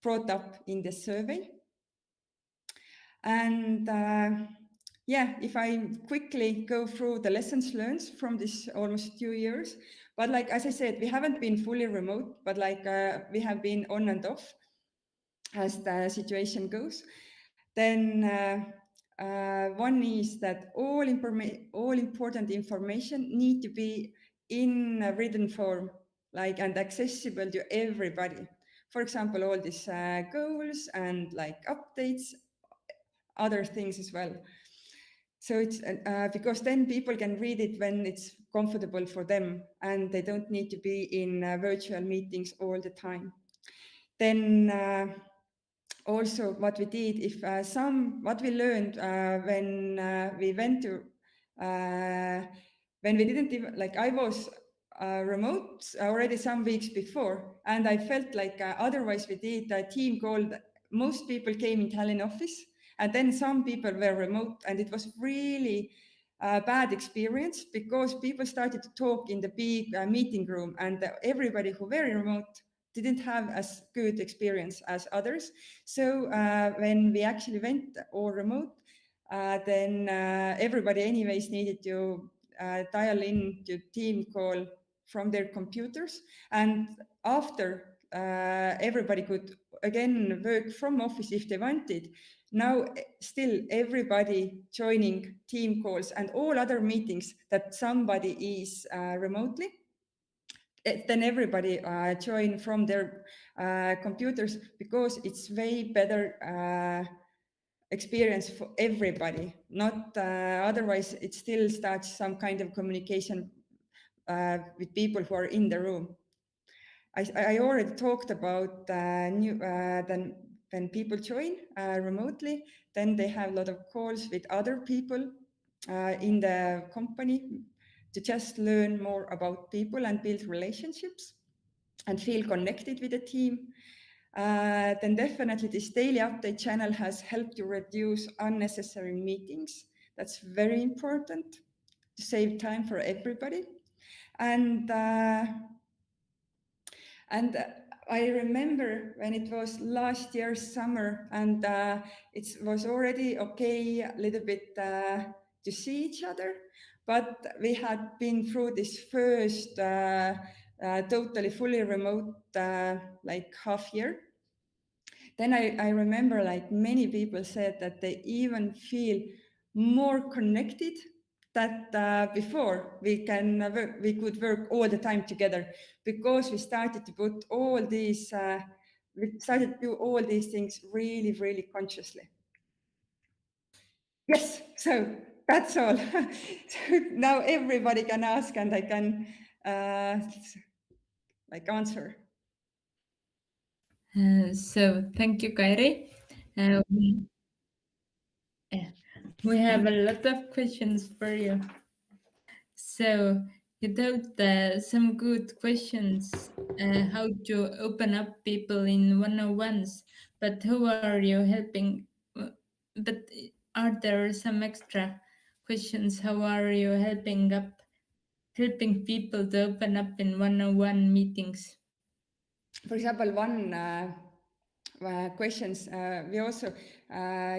brought up in the survey. And yeah, if I quickly go through the lessons learned from this almost 2 years, but like as I said, we haven't been fully remote, but like we have been on and off as the situation goes. Then one is that all important information need to be in a written form, like, and accessible to everybody. For example, all these goals and like updates, other things as well. So it's because then people can read it when it's comfortable for them, and they don't need to be in virtual meetings all the time. Then also what we did, if what we learned when we went to when we didn't even, like, I was remote already some weeks before, and I felt like otherwise we did a team call. Most people came in Tallinn office, and then some people were remote, and it was really a bad experience, because people started to talk in the big meeting room, and everybody who were remote didn't have as good experience as others. So when we actually went all remote, then everybody anyways needed to dial in to team call from their computers. And after everybody could again work from office if they wanted. Now still everybody joining team calls and all other meetings that somebody is remotely, then everybody join from their computers, because it's way better experience for everybody. Not otherwise it still starts some kind of communication with people who are in the room. I already talked about then when people join remotely, then they have a lot of calls with other people in the company to just learn more about people and build relationships and feel connected with the team. Then definitely this daily update channel has helped to reduce unnecessary meetings. That's very important to save time for everybody. And and I remember when it was last year's summer, and it was already okay a little bit to see each other, but we had been through this first totally fully remote like half year. Then I remember like many people said that they even feel more connected, that before we could work all the time together, because we started to put all these we started to do all these things really, really consciously. Yes, so that's all. So now everybody can ask, and I can like answer. So thank you, Kairi. Uh, we, uh, we have a lot of questions for you. So you told some good questions how to open up people in one-on-ones, but who are you helping? But are there some extra questions? How are you helping people to open up in one-on-one meetings? For example, one questions we also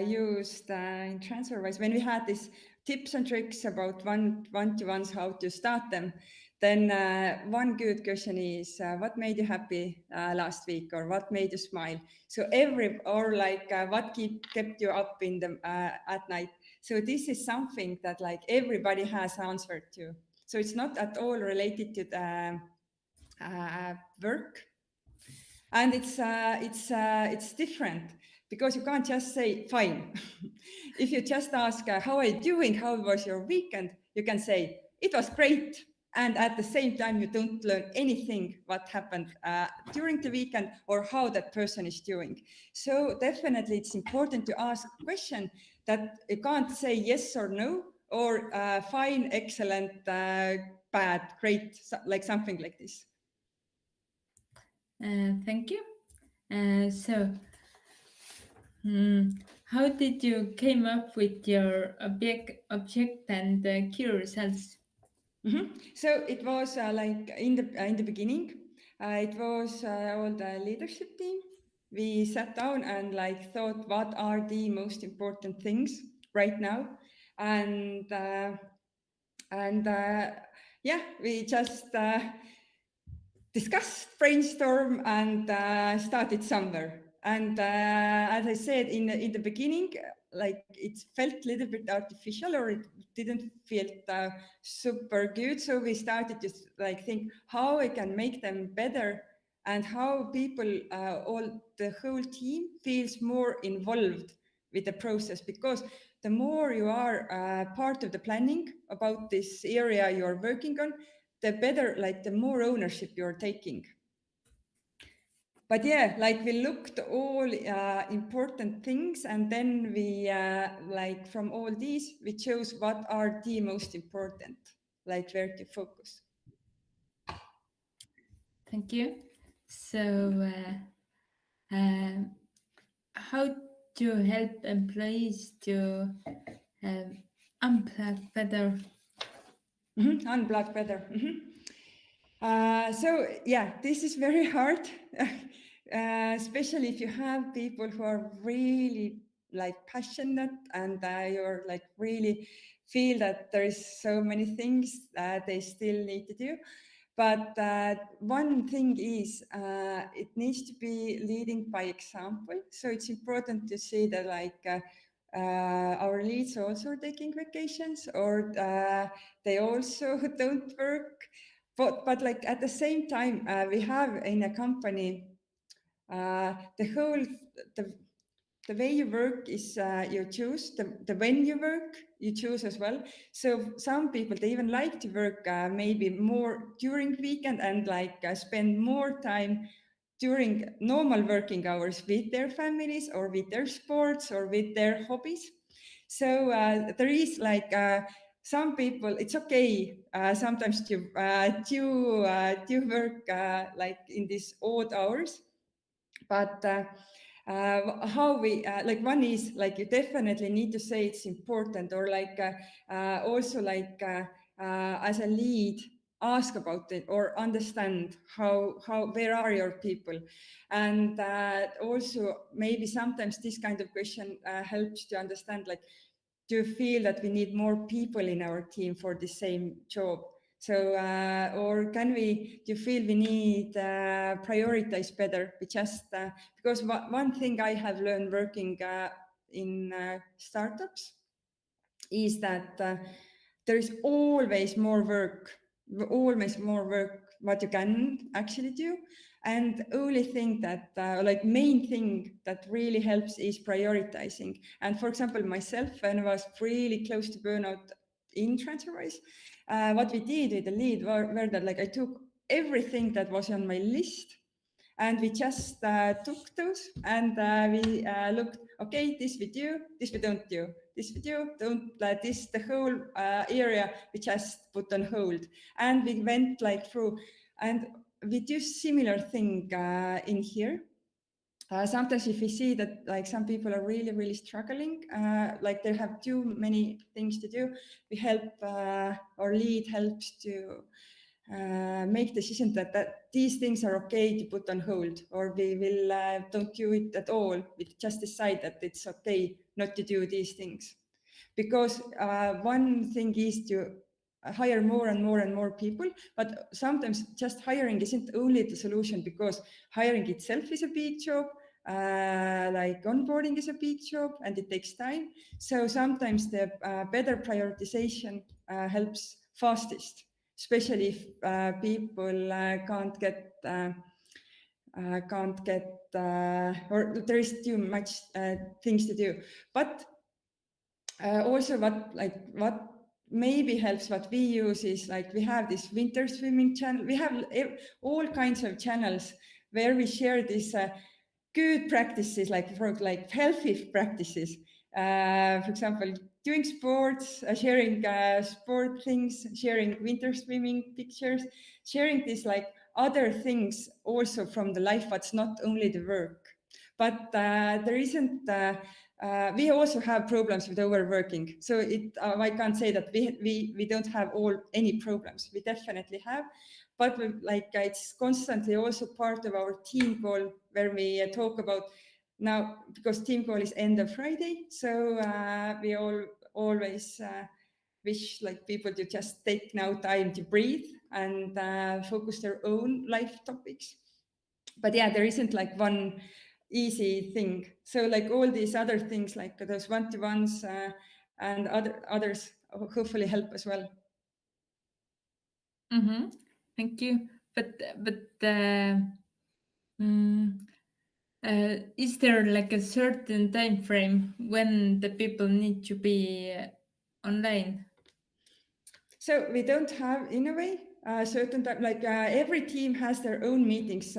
used in Transferwise when we had these tips and tricks about one-to-ones, how to start them. Then one good question is what made you happy last week, or what made you smile? So or like what kept you up in the at night. So this is something that like everybody has answered to. So it's not at all related to the work, and it's different because you can't just say fine. If you just ask how are you doing, how was your weekend, you can say it was great, and at the same time you don't learn anything what happened during the weekend or how that person is doing. So definitely it's important to ask question that you can't say yes or no, or fine, excellent, bad, great, like something like this. Thank you. So, how did you came up with your object and key results? So it was like in the beginning, it was all the leadership team. We sat down and like thought what are the most important things right now, and uh, and yeah, we just discussed, brainstorm, and started somewhere. And as I said in the beginning, like it felt a little bit artificial, or it didn't feel super good. So we started to like think how we can make them better, and how people, all the whole team feels more involved with the process, because the more you are part of the planning about this area you're working on, the better, like the more ownership you're taking. But yeah, like we looked all important things, and then we like from all these we chose what are the most important, like where to focus. Thank you. So, um, how to help employees to um, unplug better? Unblock better. So yeah, this is very hard, especially if you have people who are really like passionate, and you're like really feel that there is so many things that they still need to do. But one thing is it needs to be leading by example. So it's important to see that like our leads also taking vacations, or they also don't work. But like at the same time, we have in a company the whole the the way you work is you choose the when you work you choose as well. So some people, they even like to work maybe more during weekend, and like spend more time during normal working hours with their families, or with their sports, or with their hobbies. So there is like some people, it's okay sometimes to work like in these odd hours. But how we like one is like you definitely need to say it's important, or like also like as a lead ask about it, or understand how where are your people. And also maybe sometimes this kind of question helps to understand, like, do you feel that we need more people in our team for the same job? So, or do you feel we need prioritize better? We just, because one thing I have learned working in startups is that there is always more work what you can actually do. And only thing that, like main thing that really helps is prioritizing. And for example, myself, when I was really close to burnout in Transferwise, what we did with the lead were that like I took everything that was on my list, and we just took those and we looked, okay, this we don't do, this video don't, this the whole area we just put on hold, and we went like through, and we do similar thing in here. Sometimes if we see that like some people are really really struggling, like they have too many things to do, we help, our lead helps to make decision that these things are okay to put on hold, or we will don't do it at all. We just decide that it's okay not to do these things, because one thing is to hire more and more and more people, but sometimes just hiring isn't only the solution, because hiring itself is a big job, like onboarding is a big job and it takes time. So sometimes the better prioritization helps fastest, especially if people can't get or there is too much things to do. But also what maybe helps, what we use is like we have this winter swimming channel. We have all kinds of channels where we share these good practices, like healthy practices. For example, doing sports, sharing sport things, sharing winter swimming pictures, sharing these like other things also from the life, what's not only the work. But there isn't. We also have problems with overworking, so I can't say that we don't have any problems. We definitely have, but it's constantly also part of our team call, where we talk about now, because team call is end of Friday, so we always wish like people to just take now time to breathe and focus their own life topics. But yeah, there isn't like one easy thing. So like all these other things, like those one-to-ones and others hopefully help as well. Mm-hmm. Thank you. But mm, is there like a certain time frame when the people need to be online? So we don't have, in a way, a certain time, like every team has their own meetings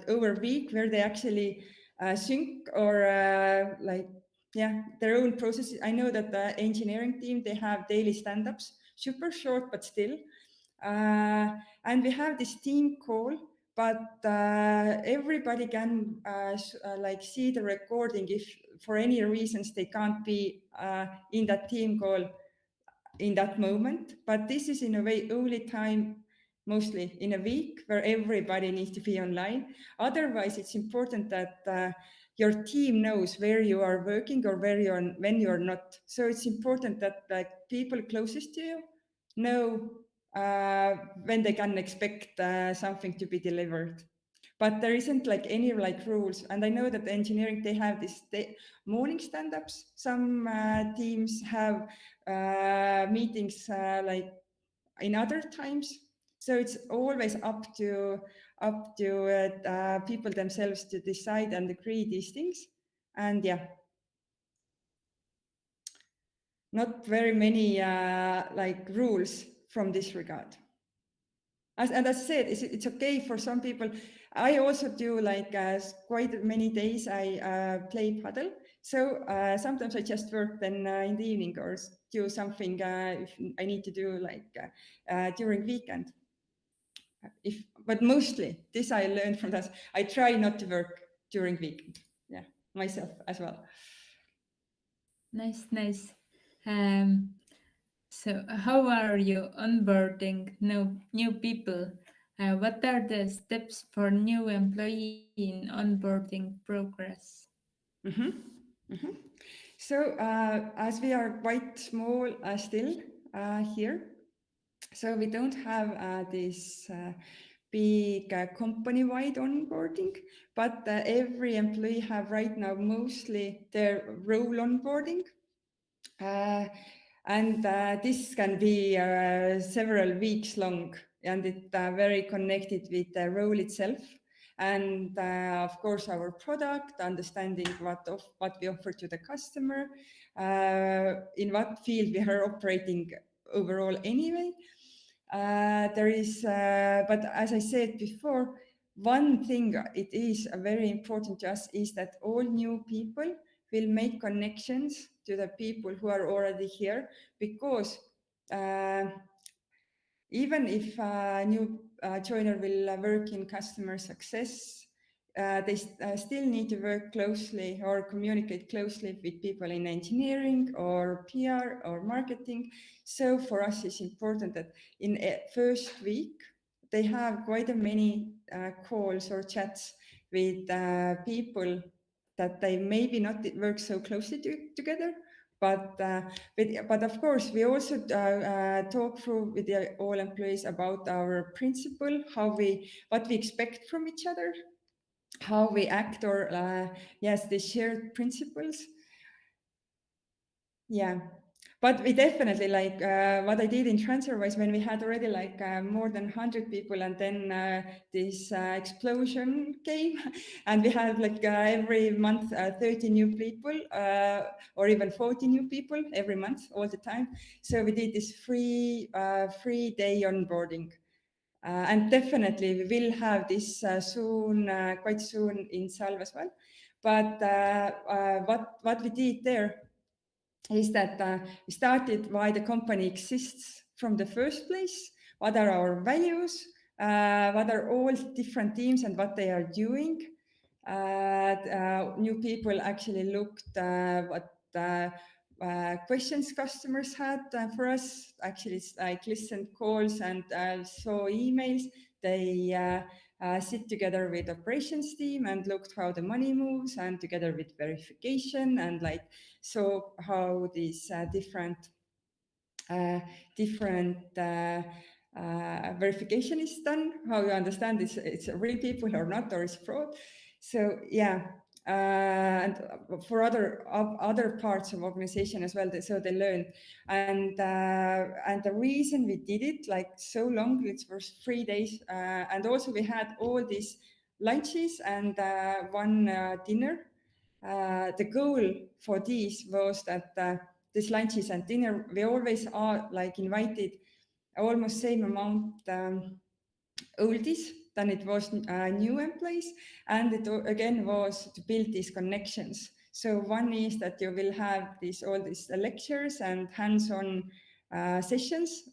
over a week, where they actually sync or yeah, their own processes. I know that the engineering team, they have daily stand-ups, super short, but still. And we have this team call, but everybody can like see the recording if for any reasons they can't be in that team call in that moment. But this is in a way only time, mostly in a week, where everybody needs to be online. Otherwise, it's important that your team knows where you are working or when you are not. So it's important that like people closest to you know when they can expect something to be delivered. But there isn't like any like rules. And I know that engineering, they have this morning stand-ups. Some teams have meetings like in other times. So it's always up to people themselves to decide and agree these things. And yeah, not very many like rules from this regard. And as I said, it's okay for some people. I also do like quite many days I play paddle. So sometimes I just work then in the evening, or do something if I need to do like during weekend. But mostly this I learned from that. I try not to work during weekend. Yeah, myself as well. Nice, nice. Um, so how are you onboarding new people? What are the steps for new employee in onboarding progress? Mm-hmm. Mm-hmm. So as we are quite small still here, so we don't have this big company-wide onboarding, but every employee have right now mostly their role onboarding. Uh, and this can be several weeks long, and it very connected with the role itself. And of course, our product, understanding what we offer to the customer, in what field we are operating overall anyway. There is, but as I said before, one thing it is very important to us is that all new people will make connections to the people who are already here, because uh, even if a new joiner will work in customer success, they still need to work closely or communicate closely with people in engineering or PR or marketing. So for us, it's important that in a first week, they have quite a many calls or chats with people that they maybe not work so closely together, but of course, we also talk through with all employees about our principle, what we expect from each other, how we act, or yes, the shared principles. Yeah, but we definitely like what I did in Transferwise when we had already like more than 100 people, and then this explosion came, and we had like every month 30 new people, or even 40 new people every month, all the time. So we did this free day onboarding. And definitely we will have this soon, quite soon in Salv as well. But what we did there is that we started why the company exists from the first place, what are our values, what are all different teams and what they are doing. New people actually looked what questions customers had for us. Actually, it's like listened calls and saw emails. They sit together with operations team and looked how the money moves, and together with verification, and like so how these different verification is done, how you understand it's real people or not, or it's fraud. So yeah, and for other parts of organization as well, so they learn. And the reason we did it like so long, it was 3 days, and also we had all these lunches and one dinner. The goal for this was that these lunches and dinner, we always are like invited almost same amount oldies than it was new employees, and it again was to build these connections. So one is that you will have all these lectures and hands-on sessions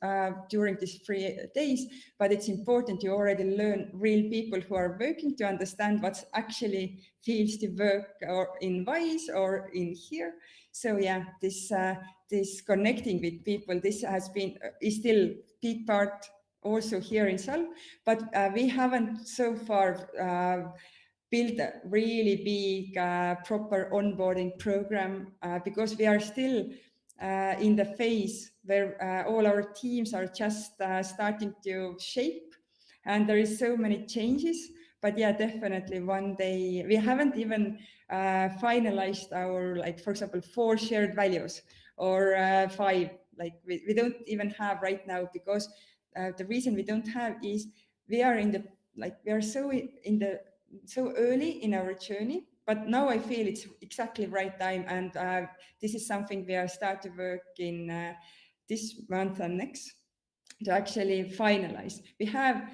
during these 3 days, but it's important you already learn real people who are working to understand what actually feels to work or in Wise or in here. So yeah, this connecting with people, this has been is still big part also here in Salv, but we haven't so far built a really big proper onboarding program because we are still in the phase where all our teams are just starting to shape, and there is so many changes. But yeah, definitely one day. We haven't even finalized our, like, for example, 4 shared values or 5. Like we don't even have right now, because the reason we don't have is we are in the, like, we are so in the so early in our journey. But now I feel it's exactly right time, and this is something we are start to work in this month and next to actually finalize. We have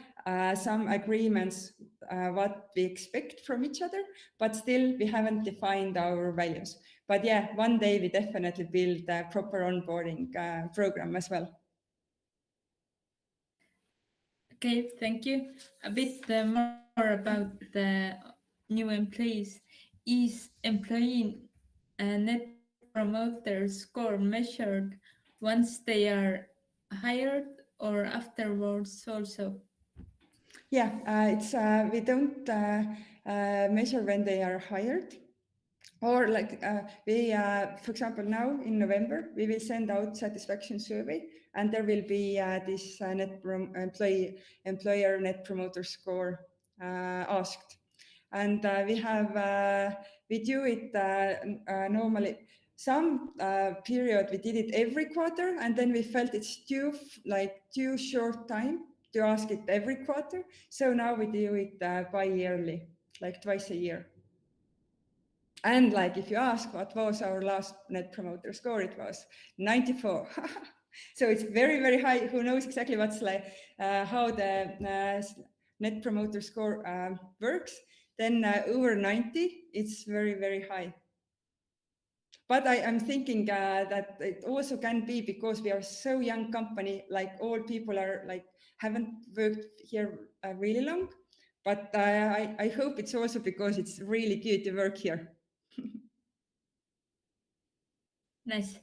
some agreements what we expect from each other, but still we haven't defined our values. But yeah, one day we definitely build a proper onboarding program as well. Okay, thank you. A bit more about the new employees. Is employee net promoter score measured once they are hired or afterwards also? Yeah, it's we don't measure when they are hired, or like for example, now in November we will send out satisfaction survey, and there will be this employer net promoter score asked, and we do it normally. Some period we did it every quarter, and then we felt it's too short time to ask it every quarter. So now we do it bi-yearly, like twice a year. And like if you ask what was our last net promoter score, it was 94. So it's very, very high. Who knows exactly what's like how net promoter score works, then over 90, it's very, very high. But I'm thinking that it also can be because we are so young company, like all people are like haven't worked here really long. But I hope it's also because it's really good to work here. Nice.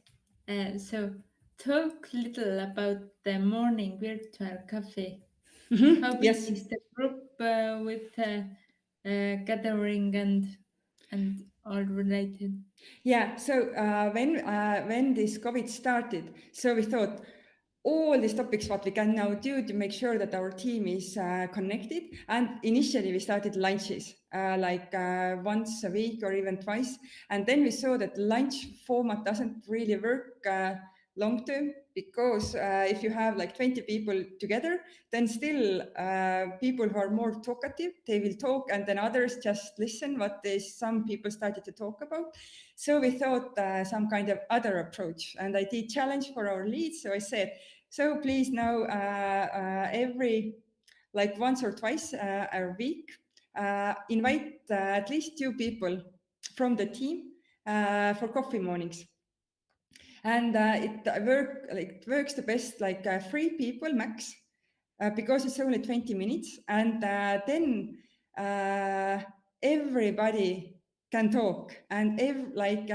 So, talk little about the morning virtual cafe. How big Yes. is the group with gathering and all related? Yeah, so when this COVID started, so we thought all these topics what we can now do to make sure that our team is connected. And initially we started lunches like once a week or even twice. And then we saw that lunch format doesn't really work long term because if you have like 20 people together, then still people who are more talkative, they will talk and then others just listen what some people started to talk about. So we thought some kind of other approach, and I did challenge for our leads. So I said, so please now every like once or twice a week, invite at least 2 people from the team for coffee mornings. And it works the best like 3 people max because it's only 20 minutes, and then uh, everybody can talk, and like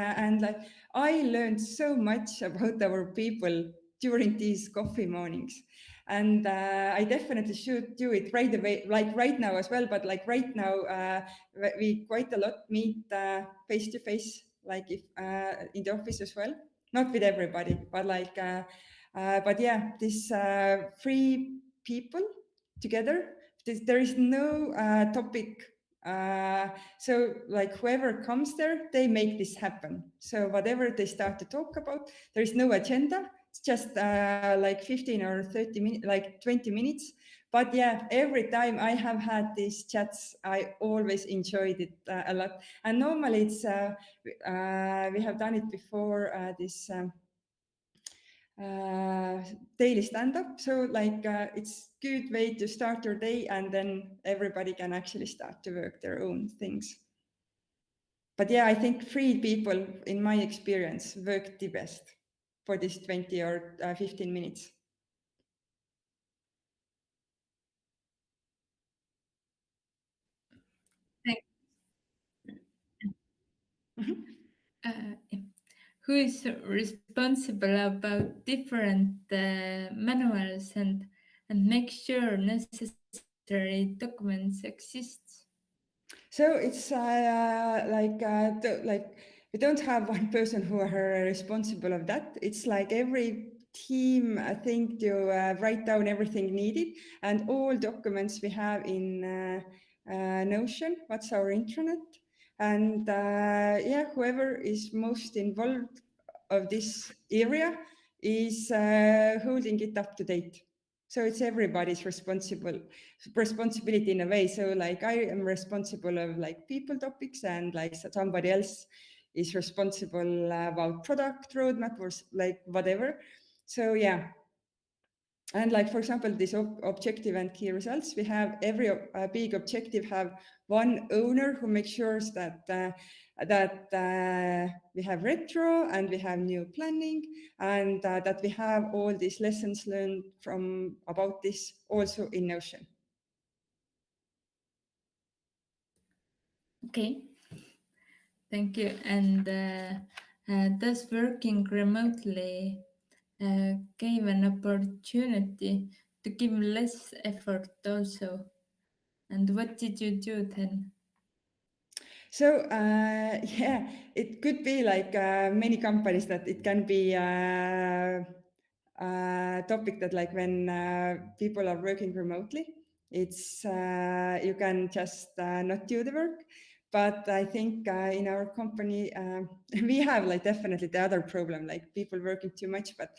I learned so much about our people during these coffee mornings. And I definitely should do it right away, like right now as well. But like right now we quite a lot meet face to face, like if in the office as well, not with everybody, but but yeah, this 3 people together. There is no topic. So like whoever comes there, they make this happen. So whatever they start to talk about, there is no agenda. It's just like 15 or 30 minutes, like 20 minutes. But yeah, every time I have had these chats, I always enjoyed it a lot. And normally we have done it before this uh, daily stand-up. So like it's good way to start your day, and then everybody can actually start to work their own things. But yeah, I think 3 people, in my experience, work the best for this 20 or 15 minutes. Thank- Mhm. yeah. Who is responsible about different manuals and make sure necessary documents exists? So it's like we don't have one person who are responsible of that. It's like every team, I think, to write down everything needed, and all documents we have in Notion. What's our intranet? And yeah, whoever is most involved of this area is holding it up to date. So it's everybody's responsibility in a way. So like I am responsible of like people topics, and like somebody else is responsible about product roadmap or like whatever. So yeah. And like for example, this objective and key results, we have every big objective have one owner who makes sure that we have retro and we have new planning, and that we have all these lessons learned from about this also in Notion. Okay, thank you. And does working remotely gave an opportunity to give less effort also? And what did you do then? So yeah, it could be like many companies that it can be a topic that like when people are working remotely, it's you can just not do the work. But I think in our company we have like definitely the other problem, like people working too much. But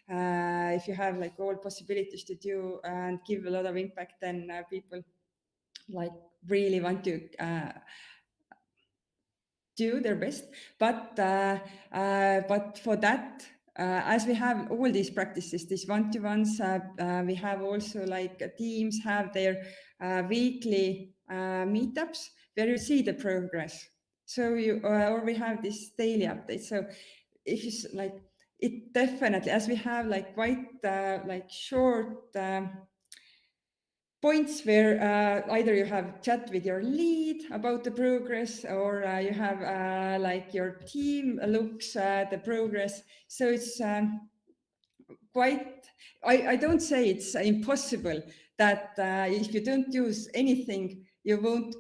if you have like all possibilities to do and give a lot of impact, then people like really want to do their best. But for that as we have all these practices, these one-to-ones, we have also like teams have their weekly meetups where you see the progress. So you or we have this daily update. So if you like it definitely, as we have like quite like short points where either you have chat with your lead about the progress, or you have like your team looks at the progress. So it's quite, I don't say it's impossible that if you don't use anything, you won't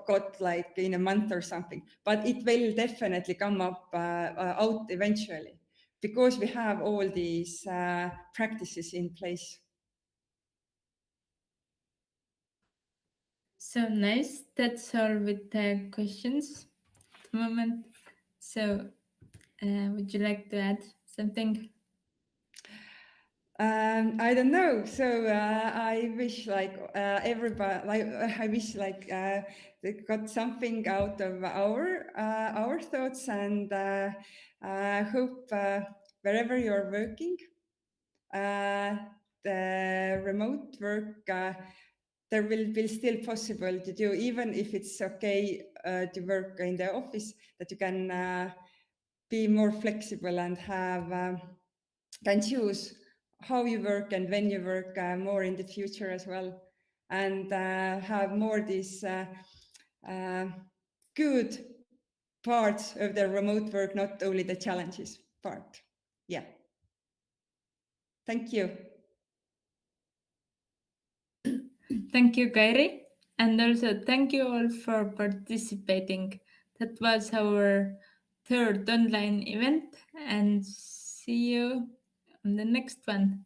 got like in a month or something, but it will definitely come up out eventually because we have all these practices in place. So nice. That's all with the questions at the moment. So, would you like to add something? I don't know. So I wish like everybody, like I wish like they got something out of our thoughts, and hope wherever you're working, uh, the remote work there will be still possible to do, even if it's okay to work in the office, that you can be more flexible and have can choose how you work and when you work more in the future as well, and have more these uh, good parts of the remote work, not only the challenges part. Yeah. Thank you. Thank you, Kairi. And also, thank you all for participating. That was our third online event, and see you on the next one.